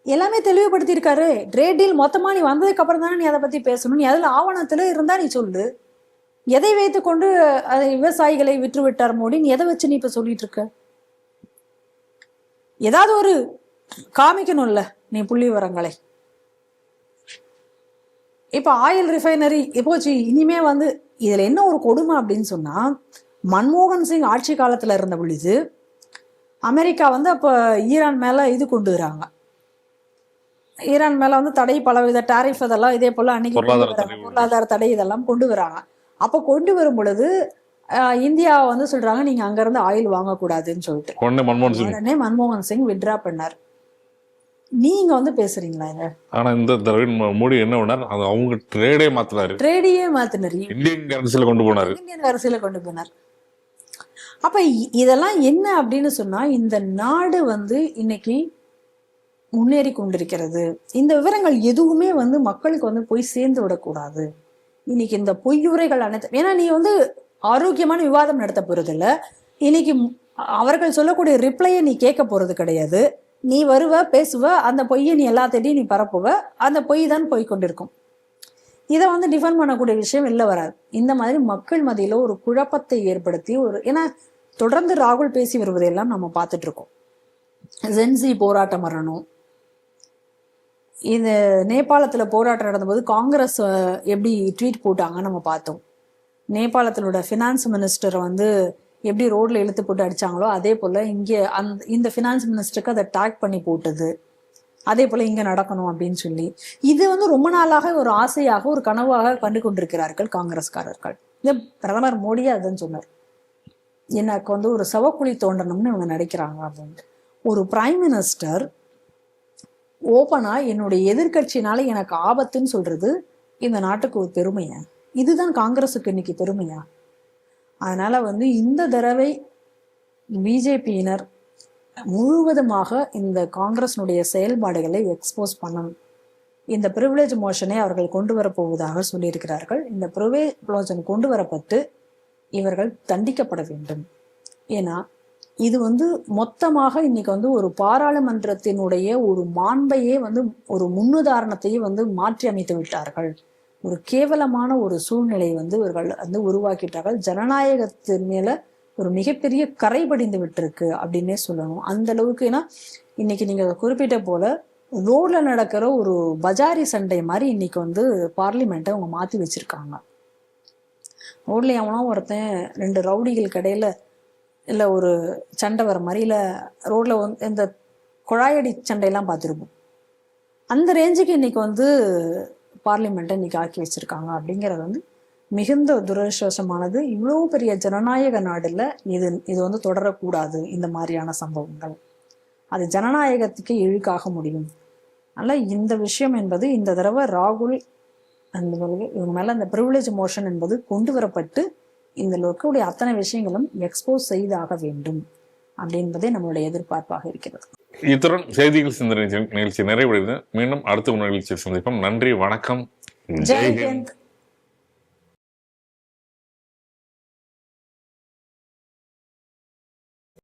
எல்லாமே தெளிவுபடுத்தியிருக்காரு. ட்ரேட் டீல் மொத்தமா நீ வந்ததுக்கு அப்புறம் தானே நீ அதை பத்தி பேசணும், நீ அதுல ஆவணத்துல இருந்தா நீ சொல்லு. எதை வைத்து கொண்டு விவசாயிகளை விற்றுவிட்டார் மோடி, நீ எதை வச்சு நீ இப்ப சொல்லிட்டு இருக்க? ஏதாவது ஒரு காமிக்கணும்ல நீ புள்ளி விவரங்களை. இப்ப ஆயில் ரிஃபைனரி போச்சு, இனிமே வந்து இதுல என்ன ஒரு கொடுமை அப்படின்னு சொன்னா, மன்மோகன் சிங் ஆட்சி காலத்துல இருந்த பொழுது அமெரிக்கா வந்து அப்ப ஈரான் மேல இது கொண்டு வராங்க, ஈரான் மேல வந்து தடை, பலவித டாரிஃப் இதெல்லாம் இதே போல அன்னைக்கு பொருளாதார தடை இதெல்லாம் கொண்டு வராங்க. அப்ப கொண்டு வரும் பொழுது இந்தியா வந்து சொல்றாங்க நீங்க அங்க இருந்து ஆயில் வாங்கக்கூடாதுன்னு சொல்லிட்டு உடனே மன்மோகன் சிங் வித்ரா பண்ணார். நீங்க வந்து பேசுறீங்களா இத? ஆனா இந்த மோடி என்ன பண்ணார், அவங்க ட்ரேடே மாத்தினாரு, ட்ரேடையே மாத்தினாரு, இந்தியன் கரன்சில கொண்டு போனாரு, இந்தியன் கரன்சில கொண்டு போனார். அப்ப இதெல்லாம் என்ன அப்படின்னு சொன்னா, இந்த நாடு வந்து இன்னைக்கு முன்னேறி கொண்டிருக்கிறது. இந்த விவரங்கள் எதுவுமே வந்து மக்களுக்கு வந்து போய் சேர்ந்து விடக்கூடாது. இன்னைக்கு இந்த பொய்யுரைகள் அனைத்து, ஏன்னா நீ வந்து ஆரோக்கியமான விவாதம் நடத்த போறது இல்ல, இன்னைக்கு அவர்கள் சொல்லக்கூடிய ரிப்ளையை நீ கேட்க போறது கிடையாது. நீ வருவ, பேசுவ, அந்த பொய்யை நீ எல்லாத்தையும் நீ பரப்புவ, அந்த பொய் தான் போய் கொண்டிருக்கும். இதை வந்து டிஃபெண்ட் பண்ணக்கூடிய விஷயம் இல்லை வராது. இந்த மாதிரி மக்கள் மத்தியில ஒரு குழப்பத்தை ஏற்படுத்தி ஒரு, ஏன்னா தொடர்ந்து ராகுல் பேசி வருவதையெல்லாம் நம்ம பார்த்துட்டு இருக்கோம். ஜென்சி போராட்டம் வரணும், இந்த நேபாளத்துல போராட்டம் நடந்தபோது காங்கிரஸ் எப்படி ட்வீட் போட்டாங்க நம்ம பார்த்தோம். நேபாளத்தினோட ஃபினான்ஸ் மினிஸ்டரை வந்து எப்படி ரோட்ல இழுத்து போட்டு அடிச்சாங்களோ அதே போல இங்கே இந்த ஃபினான்ஸ் மினிஸ்டருக்கு அதை டேக் பண்ணி போட்டது, அதே போல இங்க நடக்கணும் அப்படின்னு சொல்லி, இது வந்து ரொம்ப நாளாக ஒரு ஆசையாக ஒரு கனவாக கண்டு கொண்டிருக்கிறார்கள் காங்கிரஸ்காரர்கள். இந்த பிரதமர் மோடியே அதுன்னு சொன்னார், எனக்கு வந்து ஒரு சவக்குழி தோண்டணும்னு இவங்க நினைக்கிறாங்க அப்படின்ட்டு. ஒரு பிரைம் மினிஸ்டர் ஓப்பனா என்னுடைய எதிர்கட்சினால எனக்கு ஆபத்துன்னு சொல்றது இந்த நாட்டுக்கு ஒரு பெருமையா? இதுதான் காங்கிரஸுக்கு இன்னைக்கு பெருமையா? அதனால வந்து இந்த தடவை பிஜேபியினர் முழுவதுமாக இந்த காங்கிரஸினுடைய செயல்பாடுகளை எக்ஸ்போஸ் பண்ணணும். இந்த பிரிவிலேஜ் மோஷனை அவர்கள் கொண்டு வரப்போவதாக சொல்லியிருக்கிறார்கள். இந்த பிரிவிலேஜ் மோஷன் கொண்டு வரப்பட்டு இவர்கள் தண்டிக்கப்பட வேண்டும். ஏன்னா இது வந்து மொத்தமாக இன்னைக்கு வந்து ஒரு பாராளுமன்றத்தினுடைய ஒரு மாண்பையே வந்து ஒரு முன்னுதாரணத்தையே வந்து மாற்றி அமைத்து விட்டார்கள். ஒரு கேவலமான ஒரு சூழ்நிலையை வந்து இவர்கள் வந்து உருவாக்கிட்டார்கள். ஜனநாயகத்தின் மேல ஒரு மிகப்பெரிய கரை படிந்து விட்டுருக்கு அப்படின்னே சொல்லணும். அந்த அளவுக்கு, ஏன்னா இன்னைக்கு நீங்க குறிப்பிட்ட போல ரோட்ல நடக்கிற ஒரு பஜாரி சண்டை மாதிரி இன்னைக்கு வந்து பார்லிமெண்ட்டை அவங்க மாத்தி வச்சிருக்காங்க. ரோட்ல எவனோ ஒருத்தன் ரெண்டு ரவுடிகள் கடையில இல்ல ஒரு சண்டை வர மாதிரி, இல்ல ரோட்ல இந்த குழாயடி சண்டையெல்லாம் பார்த்துருப்போம். அந்த ரேஞ்சுக்கு இன்னைக்கு வந்து பார்லிமெண்ட்டை இன்னைக்கு ஆக்கி வச்சிருக்காங்க அப்படிங்கிறது வந்து மிகுந்த துரதிர்ஷ்டவசமானது. இவ்வளோ பெரிய ஜனநாயக நாடுல இது வந்து தொடரக்கூடாது. இந்த மாதிரியான சம்பவங்கள் அது ஜனநாயகத்துக்கு இழுக்காக முடியும். அதனால இந்த விஷயம் என்பது இந்த தடவை ராகுல் அந்த இவங்க மேல அந்த பிரிவிலேஜ் மோஷன் என்பது கொண்டு வரப்பட்டு இந்த இருக்கக்கூடிய அத்தனை விஷயங்களும் எக்ஸ்போஸ் செய்தாக வேண்டும் அப்படின்பதே நம்மளுடைய எதிர்பார்ப்பாக இருக்கிறது. இத்துடன் செய்திகள் சிந்தனை நிகழ்ச்சி நிறைவடைந்து மீண்டும் அடுத்த நிகழ்ச்சியை சந்திப்போம். நன்றி, வணக்கம், ஜெய் ஹிந்த்.